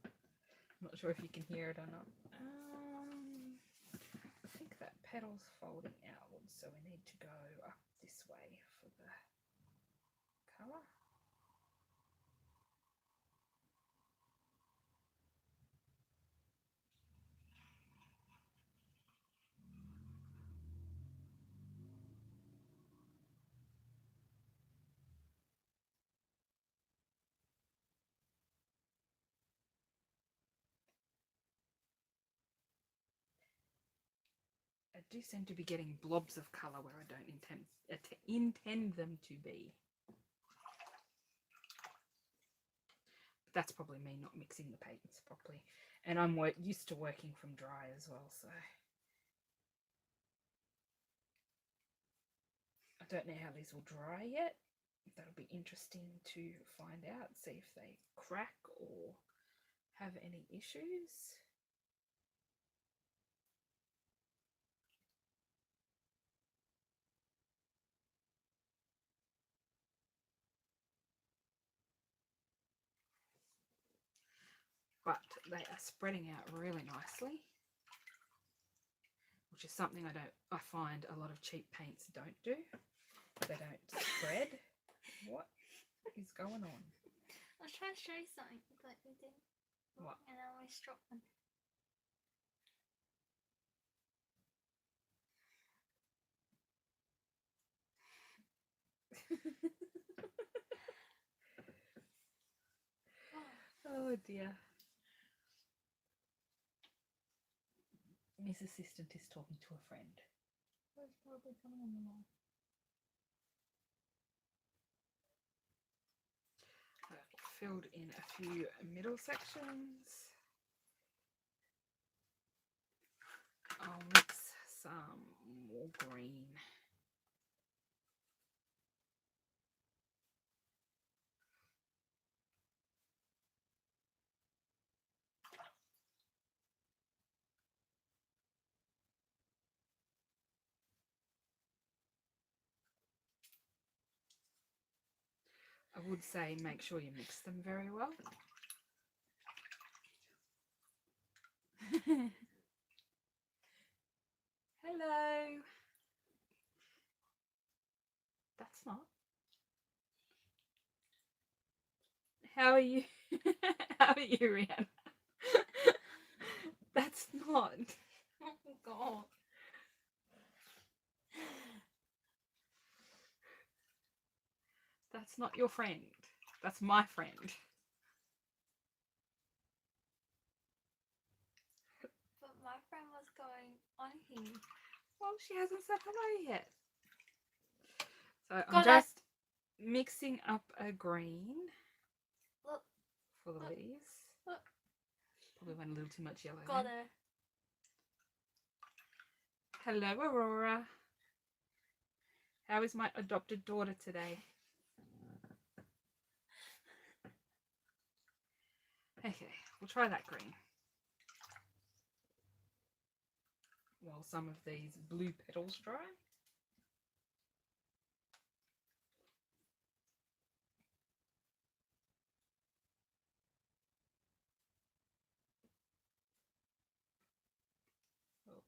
I'm not sure if you can hear it or not. I think that petal's folding outwards, so we need to go up this way for the colour. I do seem to be getting blobs of colour where I don't intend them to be. But that's probably me not mixing the paints properly. And I'm used to working from dry as well, so I don't know how these will dry yet. That'll be interesting to find out, see if they crack or have any issues. But they are spreading out really nicely, which is something I find a lot of cheap paints don't do. They don't spread. What is going on? I was trying to show you something, but you didn't. What? And I always dropped them. Oh dear. Miss Assistant is talking to a friend. It's probably coming on the wall. I've filled in a few middle sections. I'll mix some more green. I would say make sure you mix them very well. Hello. That's not. How are you? How are you, Rihanna? That's not. Oh God. That's not your friend. That's my friend. But my friend was going on here. Well, she hasn't said hello yet. So Got I'm it. just mixing up a green Look, for the look, leaves. look. Probably went a little too much yellow. Got then. her. Hello, Aurora. How is my adopted daughter today? Okay, we'll try that green. While some of these blue petals dry. Oh.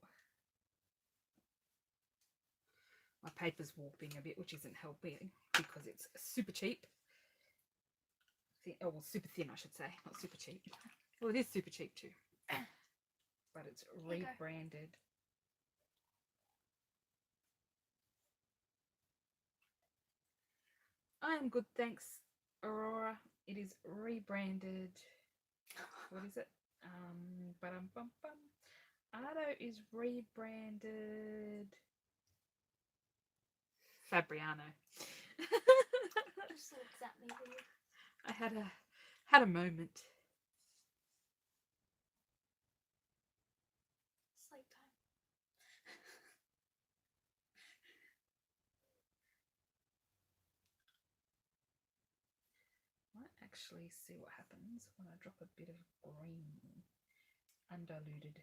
My paper's warping a bit, which isn't helping because it's super cheap. Oh, well, super thin, I should say, not super cheap. Well, it is super cheap too, but it's rebranded. I am good, thanks, Aurora. It is rebranded. What is it? Arto is rebranded Fabriano. Just looks at me weird. I had a moment. Sleep time. Might actually see what happens when I drop a bit of green, undiluted.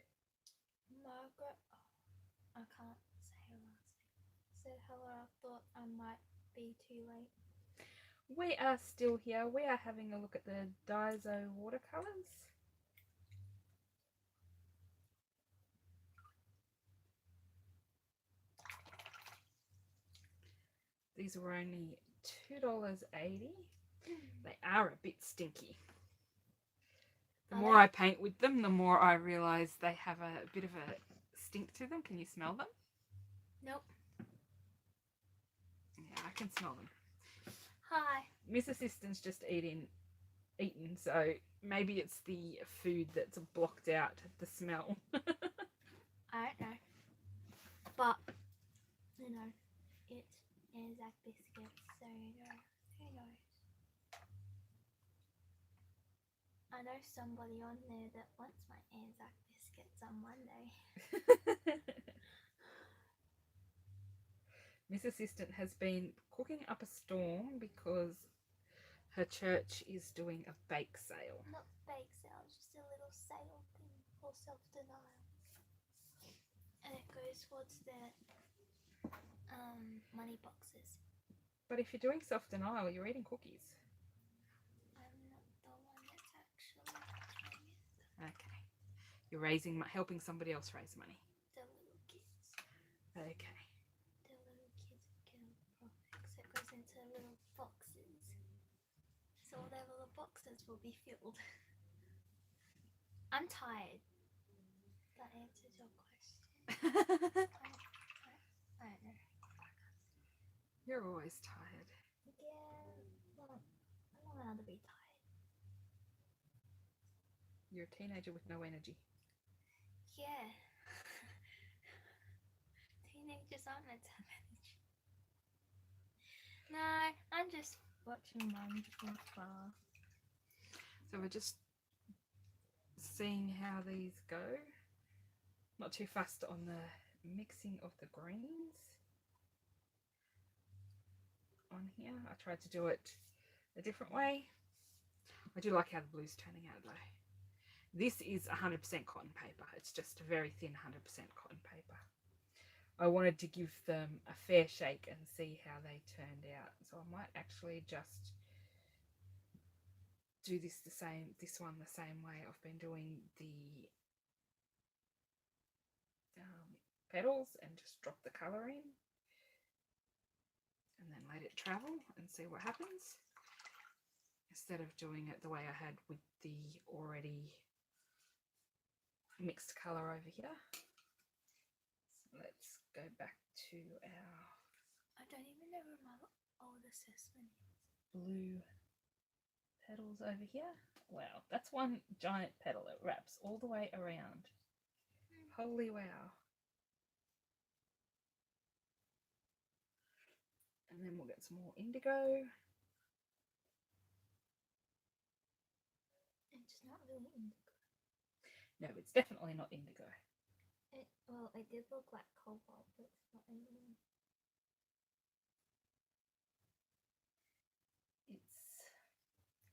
Margaret, I can't say her last name. Said hello. I thought I might be too late. We are still here. We are having a look at the Daiso watercolours. These were only $2.80. They are a bit stinky. The more I paint with them, the more I realise they have a bit of a stink to them. Can you smell them? Nope. Yeah, I can smell them. Hi. Miss Assistant's just eaten, so maybe it's the food that's blocked out the smell. I don't know. But, you know, it is like biscuits, so who knows? I know somebody on there that wants my Anzac biscuits on Monday. Miss Assistant has been cooking up a storm because her church is doing a bake sale. Not bake sale, just a little sale thing for self-denial. And it goes towards the money boxes. But if you're doing self-denial, you're eating cookies. I'm not the one that's actually doing it. Okay. You're helping somebody else raise money. The little kids. Okay. The little kids get a profit, so it goes into little boxes. So all their little boxes will be filled. I'm tired. That answers your question. I don't know. You're always tired. Yeah, well, I'm not allowed to be tired. You're a teenager with no energy. Yeah. Teenagers aren't meant to have energy. No, I'm just watching Mum from far. So we're just seeing how these go. Not too fast on the mixing of the greens on here. I tried to do it a different way. I do like how the blue's turning out though. This is 100% cotton paper. It's just a very thin 100% cotton paper. I wanted to give them a fair shake and see how they turned out. So I might actually just do this one the same way I've been doing the petals, and just drop the colour in and then let it travel and see what happens, instead of doing it the way I had with the already mixed colour over here. So let's go back to our, I don't even know where my old assessment is. Blue petals over here. Wow, that's one giant petal. It wraps all the way around. Holy wow. And then we'll get some more indigo. It's not really indigo. No, it's definitely not indigo. Well, it did look like cobalt, but it's not indigo.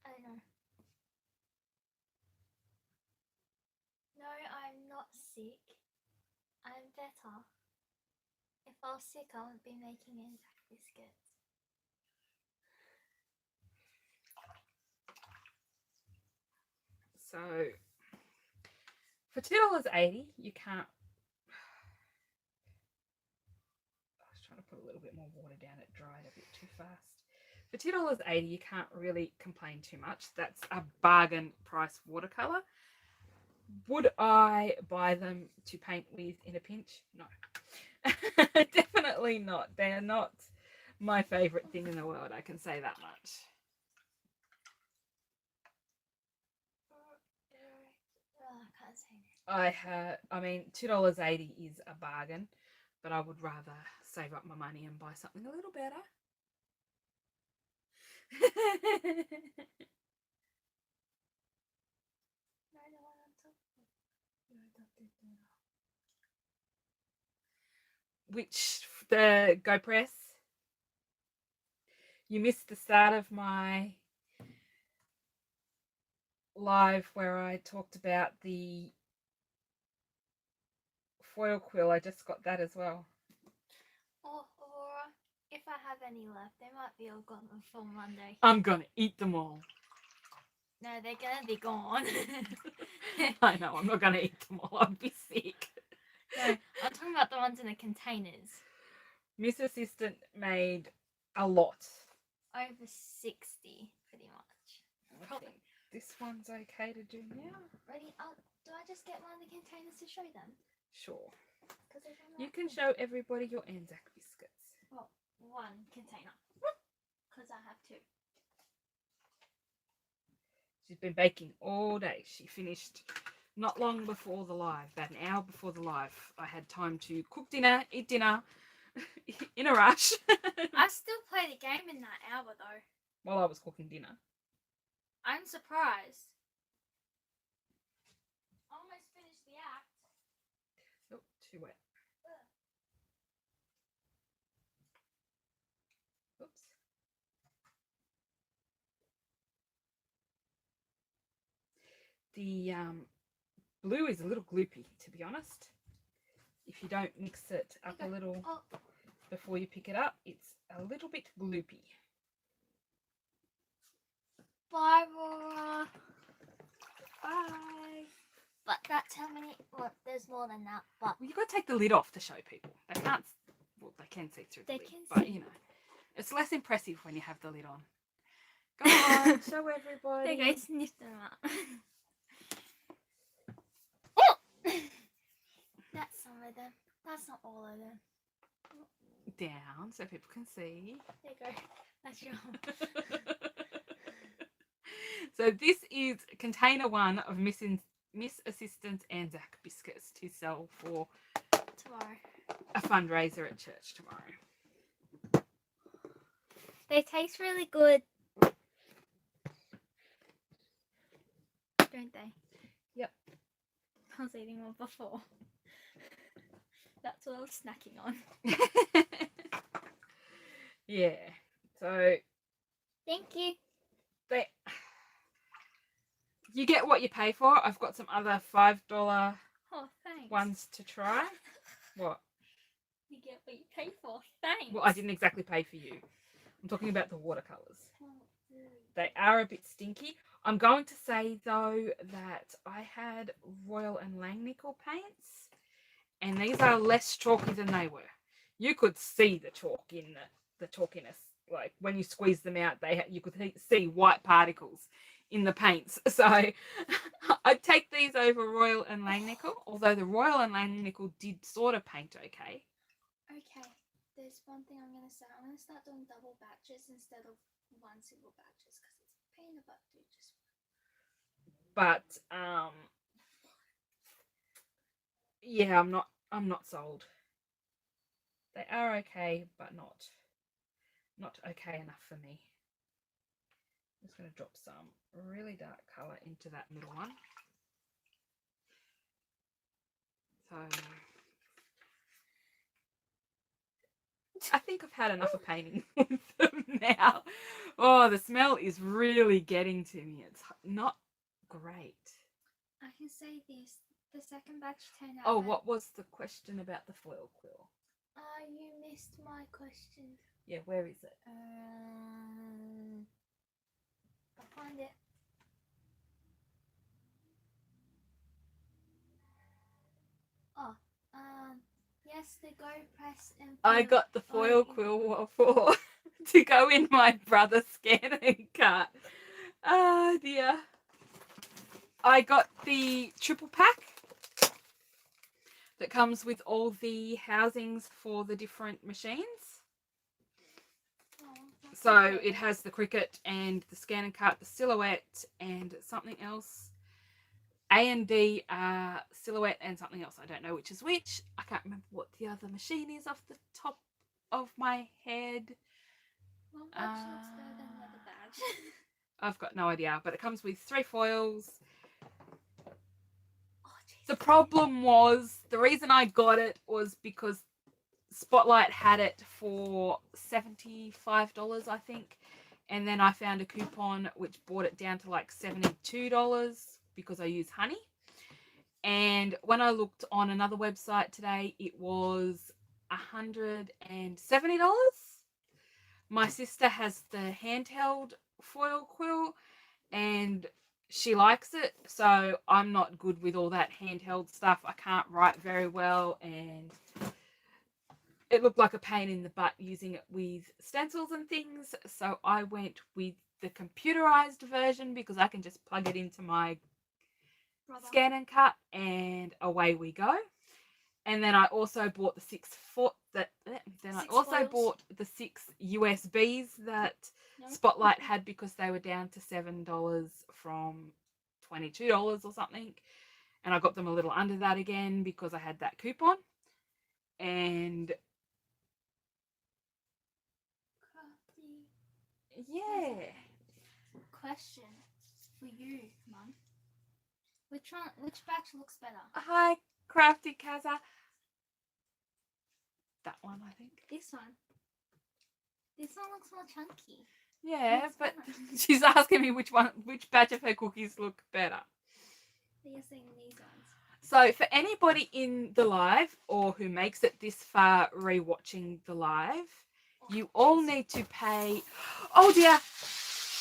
I don't know. No, I'm not sick. I'm better. If I was sick, I wouldn't be making Anzac biscuits. So for $2.80, you can't. I was trying to put a little bit more water down. It dried a bit too fast. For $2.80, you can't really complain too much. That's a bargain price watercolor. Would I buy them to paint with in a pinch? No. Definitely not. They're not my favorite thing in the world. I can say that much. I can't say that. I mean, $2.80 is a bargain, but I would rather save up my money and buy something a little better. Which, the Go Press? You missed the start of my live where I talked about the foil quill. I just got that as well. Or if I have any left, they might be all gone before Monday. I'm gonna eat them all. No, they're gonna be gone. I know, I'm not gonna eat them all. I'd be sick. No, I'm talking about the ones in the containers. Miss Assistant made a lot. Over 60, pretty much. I think this one's okay to do now. Ready? Do I just get one of the containers to show them? Sure. Like You can show everybody your Anzac biscuits. Well, one container. Because I have two. She's been baking all day. She finished not long before the live, about an hour before the live. I had time to cook dinner, eat dinner in a rush. I still played a game in that hour though. While I was cooking dinner. I'm surprised. Almost finished the act. Oh, too wet. Oops. The blue is a little gloopy, to be honest. If you don't mix it up a little before you pick it up, it's a little bit gloopy. Bye, Laura. Bye. But that's how many. Well, there's more than that. But Well, you've got to take the lid off to show people. They can't. Well, they can see through the lid, but you know, it's less impressive when you have the lid on. Go on, show everybody. There you go, sniff them up. That's some of them. That's not all of them. Down so people can see. There you go. That's your. So this is container 1 of Miss Assistant's Anzac biscuits to sell for Tomorrow. a fundraiser at church tomorrow. They taste really good. Don't they? Yep. I was eating one before. That's what I was snacking on. Yeah. So Thank you. You get what you pay for. I've got some other $5 Oh, thanks. ones to try. What? You get what you pay for. Thanks. Well, I didn't exactly pay for you. I'm talking about the watercolours. They are a bit stinky. I'm going to say, though, that I had Royal and Langnickel paints, and these are less chalky than they were. You could see the chalk in the chalkiness. Like, when you squeeze them out, you could see white particles in the paints. So I'd take these over Royal and Langnickel, although the Royal and Langnickel did sort of paint okay. Okay, there's one thing I'm going to say. I'm going to start doing double batches instead of one single batches because it's a pain in the butt to just. But yeah, I'm not sold. They are okay, but not okay enough for me. I'm just going to drop some really dark colour into that middle one. So I think I've had enough of painting with them now. Oh, the smell is really getting to me. It's not great. I can say this. The second batch turned out. Oh, what was the question about the foil quill? You missed my question. Yeah, where is it? I'll find it. Yes, the Go Press and I got the foil quill for to go in my brother's scanning cart. Oh dear. I got the triple pack that comes with all the housings for the different machines. So it has the Cricut and the scan and cut, the silhouette and something else. A and D are silhouette and something else. I don't know which is which. I can't remember what the other machine is off the top of my head. One batch looks better than another batch. I've got no idea, but it comes with 3 foils. Oh, geez. The problem was, the reason I got it was because Spotlight had it for $75, I think. And then I found a coupon which brought it down to like $72 because I use Honey. And when I looked on another website today, it was $170. My sister has the handheld foil quill and she likes it, so I'm not good with all that handheld stuff. I can't write very well, and it looked like a pain in the butt using it with stencils and things, so I went with the computerized version because I can just plug it into my scan and cut and away we go. And then I also bought the 6 foot bought the 6 USBs that Spotlight had because they were down to $7 from $22 or something. And I got them a little under that again because I had that coupon. And yeah. Question for you, Mum. Which batch looks better? Hi, Crafty Kaza. That one, I think. This one. This one looks more chunky. Yeah, What's but better? she's asking me which batch of her cookies look better. So you're saying these ones. So for anybody in the live or who makes it this far rewatching the live, you all need to pay. Oh dear.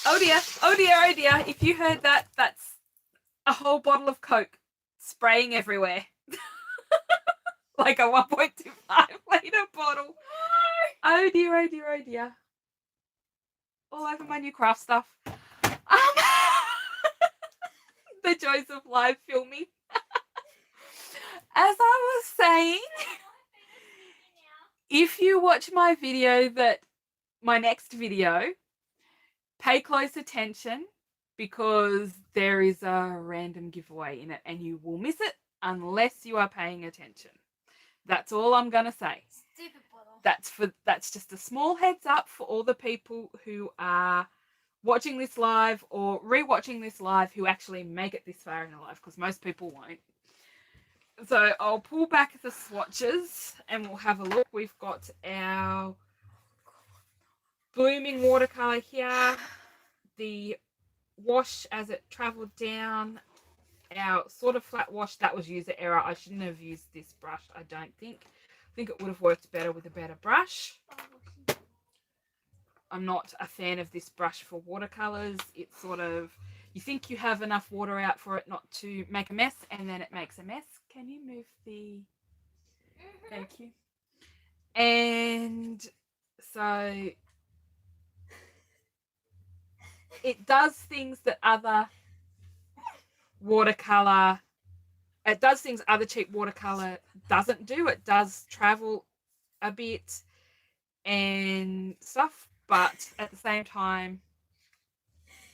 Oh dear. Oh dear. Oh dear. If you heard that, that's a whole bottle of Coke spraying everywhere. Like a 1.25 litre bottle. Oh dear. Oh dear. Oh dear. All over my new craft stuff. The joys of live filming. As I was saying, if you watch my video, my next video, pay close attention because there is a random giveaway in it and you will miss it unless you are paying attention. That's all I'm going to say. Stupid bottle. That's just a small heads up for all the people who are watching this live or rewatching this live who actually make it this far in the live, because most people won't. So I'll pull back the swatches and we'll have a look. We've got our blooming watercolor here, the wash as it traveled down, our sort of flat wash. That was user error. I shouldn't have used this brush, I don't think. I think it would have worked better with a better brush. I'm not a fan of this brush for watercolors. It's sort of, you think you have enough water out for it not to make a mess, and then it makes a mess. Can you move the... Thank you. And so it does things that other watercolor, it does things other cheap watercolor doesn't do. It does travel a bit and stuff, but at the same time,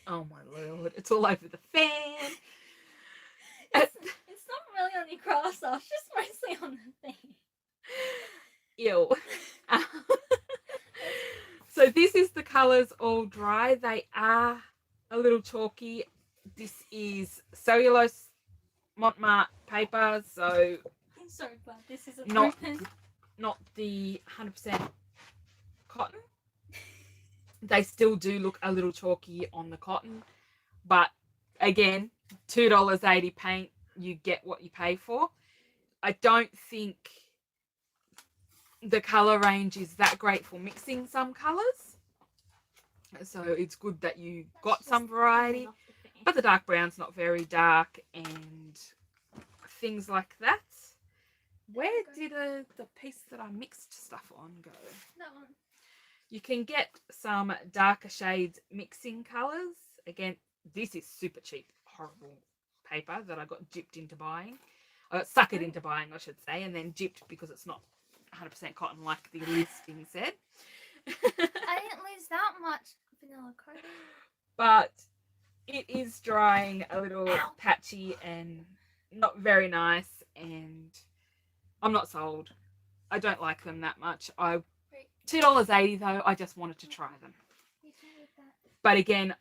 oh my lord, it's all over the fan. It's not really on your cross off, just mostly on the thing. Ew. So this is the colours all dry. They are a little chalky. This is cellulose Montmartre paper, so I'm so glad this isn't not open. not the 100% cotton. They still do look a little chalky on the cotton, but again, $2.80 paint, you get what you pay for. I don't think the colour range is that great for mixing some colours, so it's good that you got some variety, but the dark brown's not very dark and things like that. Where did the piece that I mixed stuff on go? That one. You can get some darker shades mixing colours. Again, this is super cheap, horrible paper that I got gypped into buying. I got suckered into buying, I should say, and then gypped because it's not 100% cotton like the listing said. I didn't lose that much vanilla coating. But it is drying a little patchy and not very nice, and I'm not sold. I don't like them that much. $2.80 though, I just wanted to try them. But again,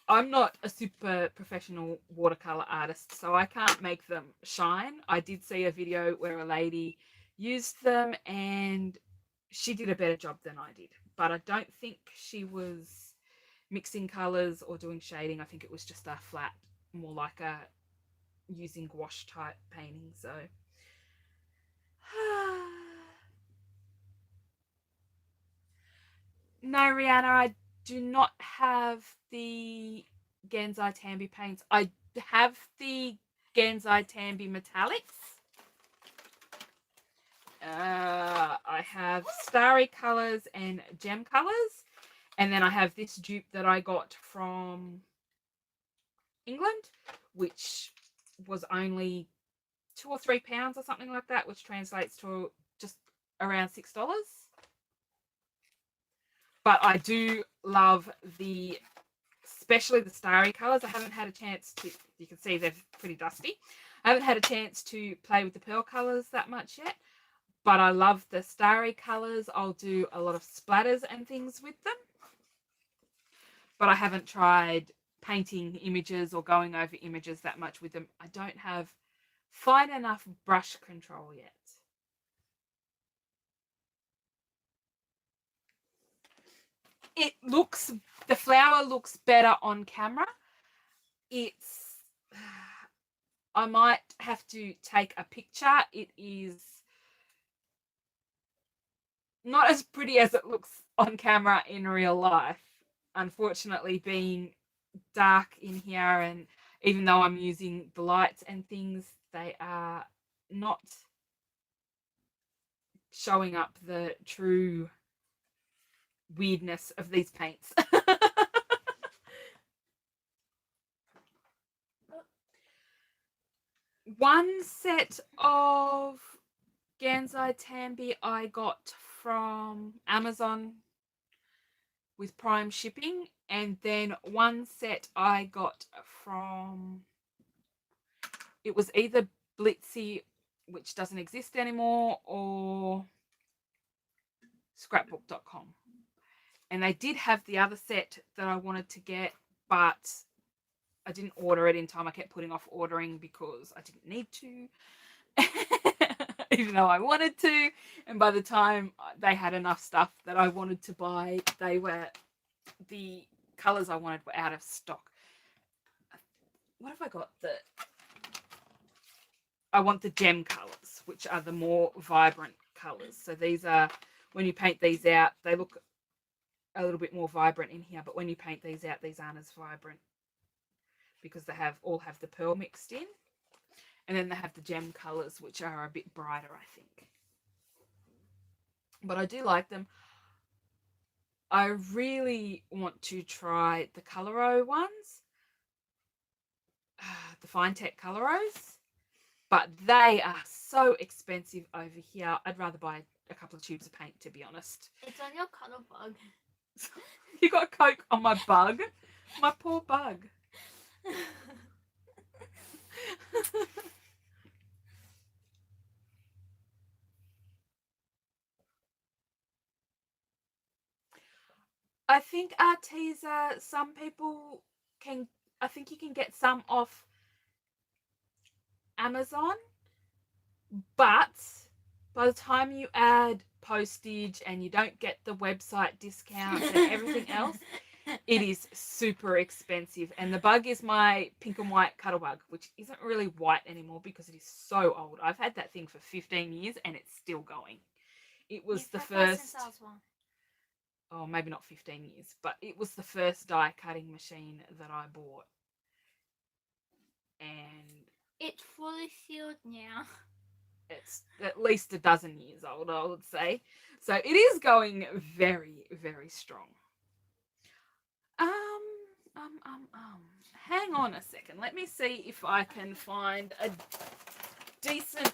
I'm not a super professional watercolor artist, so I can't make them shine. I did see a video where a lady used them and she did a better job than I did. But I don't think she was mixing colors or doing shading. I think it was just a flat, more like a using gouache type painting. So no, Rihanna, I do not have the Gansai Tambi paints. I have the Gansai Tambi metallics. I have Starry Colors and Gem Colors. And then I have this dupe that I got from England, which was only £2 or £3 or something like that, which translates to just around $6. But I do love especially the Starry Colors. I haven't had a chance to, you can see they're pretty dusty. I haven't had a chance to play with the Pearl Colors that much yet, but I love the Starry Colors. I'll do a lot of splatters and things with them, but I haven't tried painting images or going over images that much with them. I don't have fine enough brush control yet. It looks, the flower looks better on camera. I might have to take a picture. It is not as pretty as it looks on camera in real life. Unfortunately, being dark in here, and even though I'm using the lights and things, they are not showing up the true weirdness of these paints. One set of Gansai Tambi I got from Amazon with Prime shipping, and then one set I got from, it was either Blitzy, which doesn't exist anymore, or scrapbook.com. And they did have the other set that I wanted to get, but I didn't order it in time. I kept putting off ordering because I didn't need to. even though I wanted to. And by the time they had enough stuff that I wanted to buy, the colours I wanted were out of stock. What have I got? I want the gem colours, which are the more vibrant colours. So these are, when you paint these out, they look a little bit more vibrant in here, but when you paint these out, these aren't as vibrant because they all have the pearl mixed in. And then they have the gem colours, which are a bit brighter, I think. But I do like them. I really want to try the Coloro ones, the Fine Tech Coloros, but they are so expensive over here. I'd rather buy a couple of tubes of paint, to be honest. It's on your colour bug. You got Coke on my bug? My poor bug. I think Arteza, some people can, I think you can get some off Amazon, but by the time you add postage and you don't get the website discounts and everything else, it is super expensive. And the bug is my pink and white cuddle bug, which isn't really white anymore because it is so old. I've had that thing for 15 years and it's still going. It was the first, oh, maybe not 15 years, but it was the first die cutting machine that I bought. And it's fully sealed now. It's at least a dozen years old, I would say. So it is going very, very strong. Hang on a second. Let me see if I can find a decent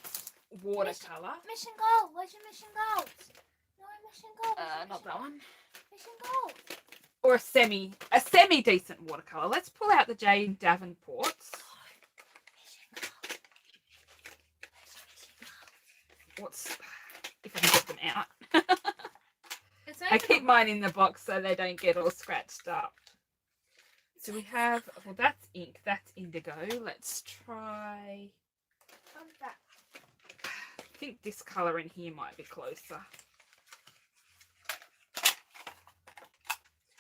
watercolor. Mission goal. Where's your mission goal? No, mission goal. Not that one. Mission goal. Or a semi decent watercolor. Let's pull out the Jane Davenport. If I can get them out. I keep mine in the box so they don't get all scratched up. So we have, well, that's ink, that's indigo. Let's try, I think this colour in here might be closer.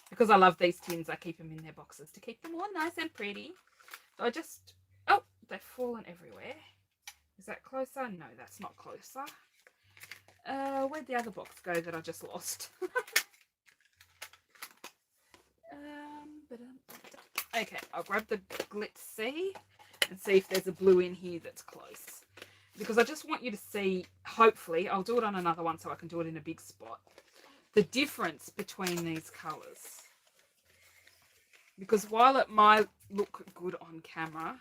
Because I love these tins, I keep them in their boxes to keep them all nice and pretty. So I just, oh, they've fallen everywhere. Is that closer? No, that's not closer. Where'd the other box go that I just lost? Okay, I'll grab the Glitz C and see if there's a blue in here that's close. Because I just want you to see, hopefully, I'll do it on another one so I can do it in a big spot, the difference between these colours. Because while it might look good on camera,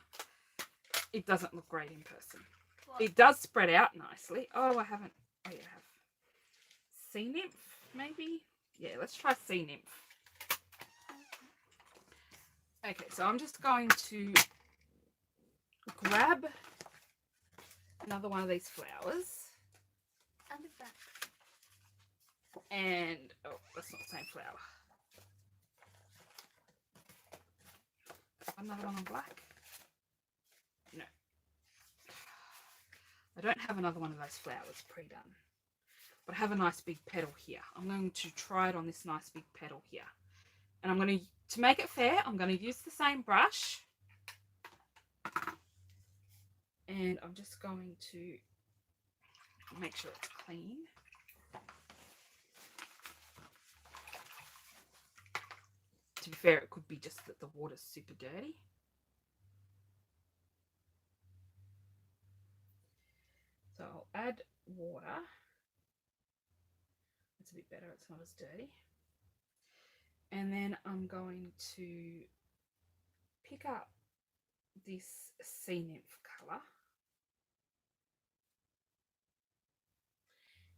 it doesn't look great in person. What? It does spread out nicely. Oh, I haven't, oh yeah, I have. Sea Nymph, maybe? Yeah, let's try Sea Nymph. Okay, so I'm just going to grab another one of these flowers. And, oh, that's not the same flower. Another one on black? No. I don't have another one of those flowers pre-done. But I have a nice big petal here. I'm going to try it on this nice big petal here. And I'm going to make it fair, I'm going to use the same brush. And I'm just going to make sure it's clean. To be fair, it could be just that the water's super dirty. So I'll add water. It's a bit better, it's not as dirty. And then I'm going to pick up this Sea Nymph colour.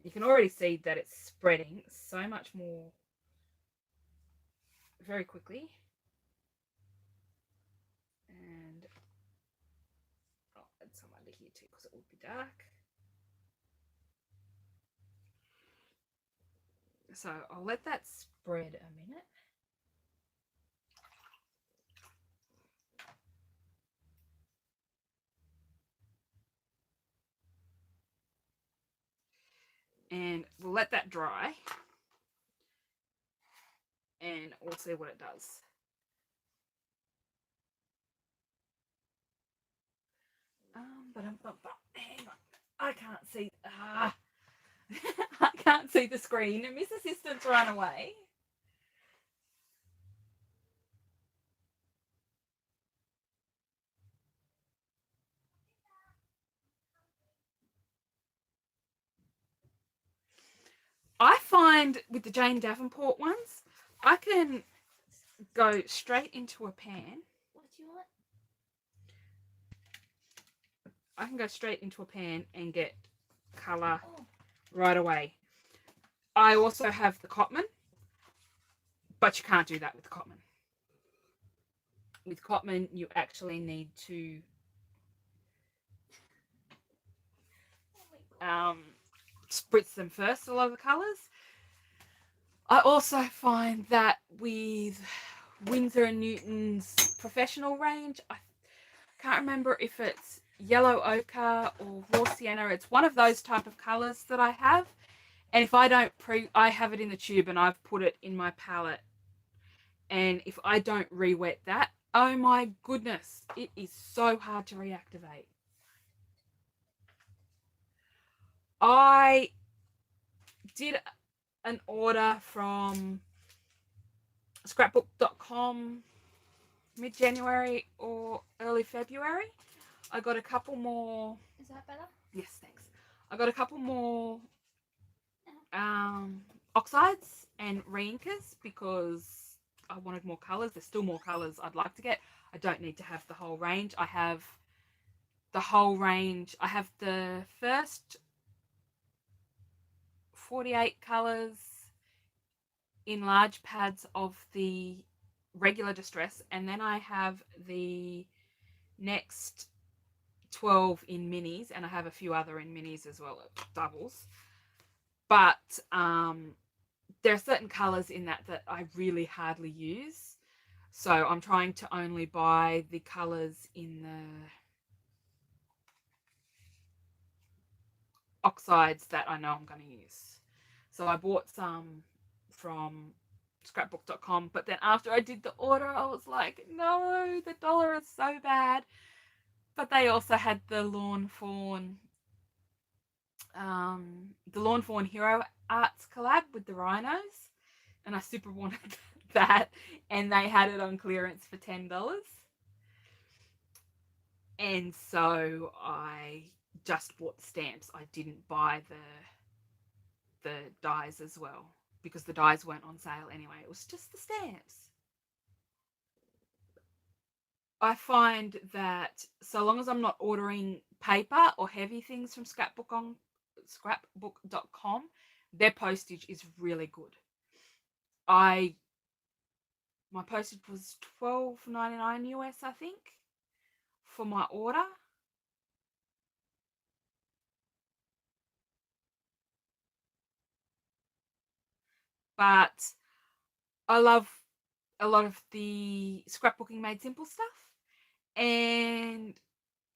You can already see that it's spreading so much more very quickly. And I'll add some under here too because it would be dark. So I'll let that spread a minute. and we'll let that dry and we'll see what it does. Hang on. I can't see. I can't see the screen. Miss Assistant's run away. I find with the Jane Davenport ones, I can go straight into a pan. What do you want? I can go straight into a pan and get colour right away. I also have the Cotman, but you can't do that with Cotman. With Cotman, you actually need to spritz them first, a lot of the colours. I also find that with Winsor & Newton's professional range, I can't remember if it's yellow ochre or raw sienna. It's one of those type of colours that I have. And if I don't I have it in the tube and I've put it in my palette. And if I don't re-wet that, oh my goodness, it is so hard to reactivate. I did an order from scrapbook.com mid-January or early February. I got a couple more. Is that better? Yes, thanks. I got a couple more oxides and reinkers because I wanted more colours. There's still more colours I'd like to get. I don't need to have the whole range. I have the whole range. I have the first 48 colours in large pads of the regular distress, and then I have the next 12 in minis, and I have a few other in minis as well, doubles. But there are certain colours in that I really hardly use, so I'm trying to only buy the colours in the oxides that I know I'm going to use. So I bought some from scrapbook.com, but then after I did the order, I was like, no, the dollar is so bad. But they also had the Lawn Fawn Hero Arts collab with the rhinos, and I super wanted that, and they had it on clearance for $10. And so I just bought the stamps. I didn't buy the dies as well because the dies weren't on sale anyway. It was just the stamps. I find that so long as I'm not ordering paper or heavy things from scrapbook.com, their postage is really good. My postage was $12.99 US, I think, for my order. But I love a lot of the Scrapbooking Made Simple stuff, and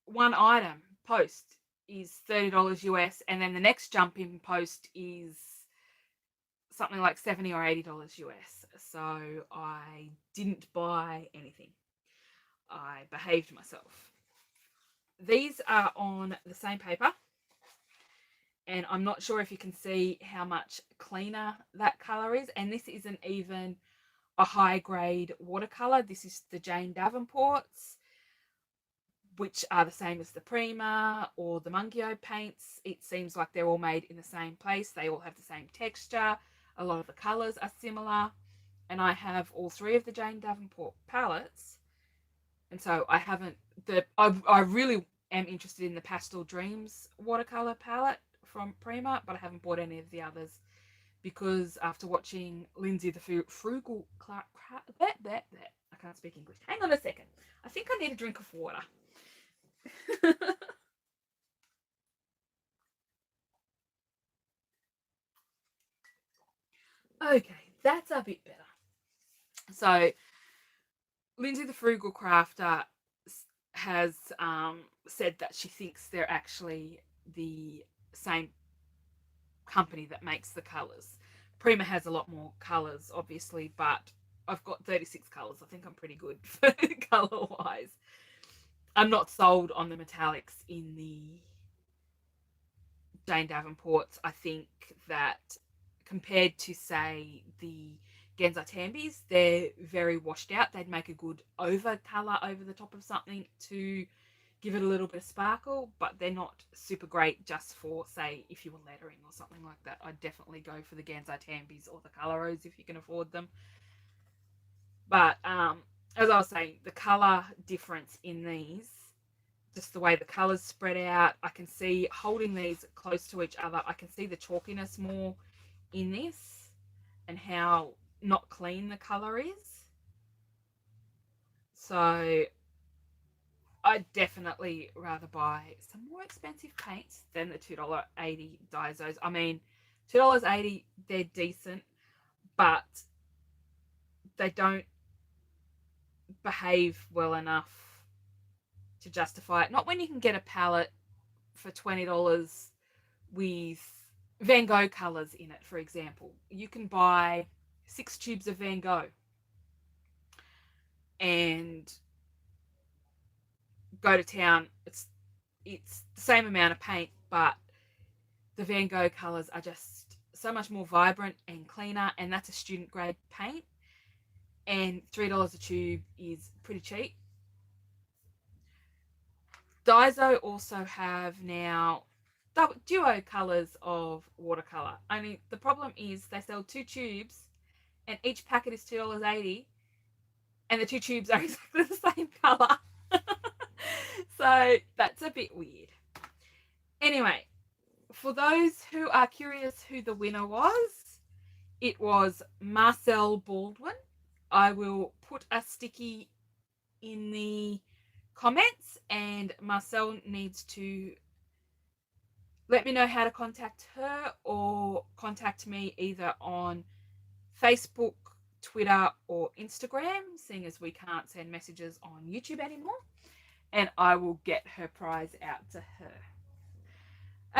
one item post is $30 US, and then the next jump in post is something like $70 or $80 US. So I didn't buy anything. I behaved myself. These are on the same paper, and I'm not sure if you can see how much cleaner that colour is, and this isn't even a high grade watercolour. This is the Jane Davenports, which are the same as the Prima or the Mungio paints. It seems like they're all made in the same place. They all have the same texture. A lot of the colours are similar, and I have all three of the Jane Davenport palettes, and so I haven't I really am interested in the Pastel Dreams watercolour palette from Prima, but I haven't bought any of the others because after watching Lindsay the Frugal Clark, I can't speak English. Hang on a second. I think I need a drink of water. Okay, that's a bit better. So Lindsay the Frugal Crafter has said that she thinks they're actually the same company that makes the colours. Prima has a lot more colours, obviously, but I've got 36 colours. I think I'm pretty good for colour-wise. I'm not sold on the metallics in the Jane Davenports. I think that compared to, say, the Genzo Tambis, they're very washed out. They'd make a good over colour over the top of something to give it a little bit of sparkle, but they're not super great just for, say, if you were lettering or something like that. I'd definitely go for the Genzo Tambis or the Coloros if you can afford them. But as I was saying, the colour difference in these, just the way the colours spread out, I can see holding these close to each other, I can see the chalkiness more in this and how not clean the colour is. So I'd definitely rather buy some more expensive paints than the $2.80 Daisos. I mean, $2.80, they're decent, but they don't behave well enough to justify it. Not when you can get a palette for $20 with Van Gogh colours in it, for example. You can buy 6 tubes of Van Gogh and go to town. It's the same amount of paint, but the Van Gogh colours are just so much more vibrant and cleaner, and that's a student grade paint, and $3 a tube is pretty cheap. Daiso also have now duo colours of watercolour. Only the problem is they sell 2 tubes and each packet is $2.80 and the 2 tubes are exactly the same colour. So that's a bit weird. Anyway, for those who are curious who the winner was, it was Marcel Baldwin. I will put a sticky in the comments, and Marcel needs to let me know how to contact her or contact me either on Facebook, Twitter, or Instagram, seeing as we can't send messages on YouTube anymore, and I will get her prize out to her.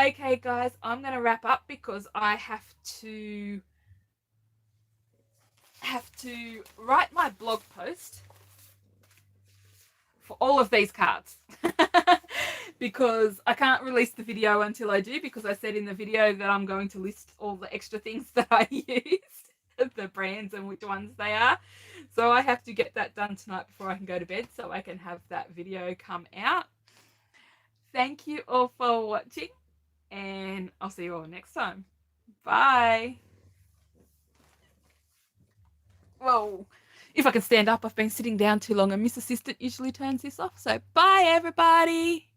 Okay, guys, I'm going to wrap up because I have to write my blog post for all of these cards because I can't release the video until I do, because I said in the video that I'm going to list all the extra things that I used, the brands and which ones they are. So I have to get that done tonight before I can go to bed so I can have that video come out. Thank you all for watching, and I'll see you all next time. Bye. Whoa. If I can stand up, I've been sitting down too long and Miss Assistant usually turns this off. So bye, everybody.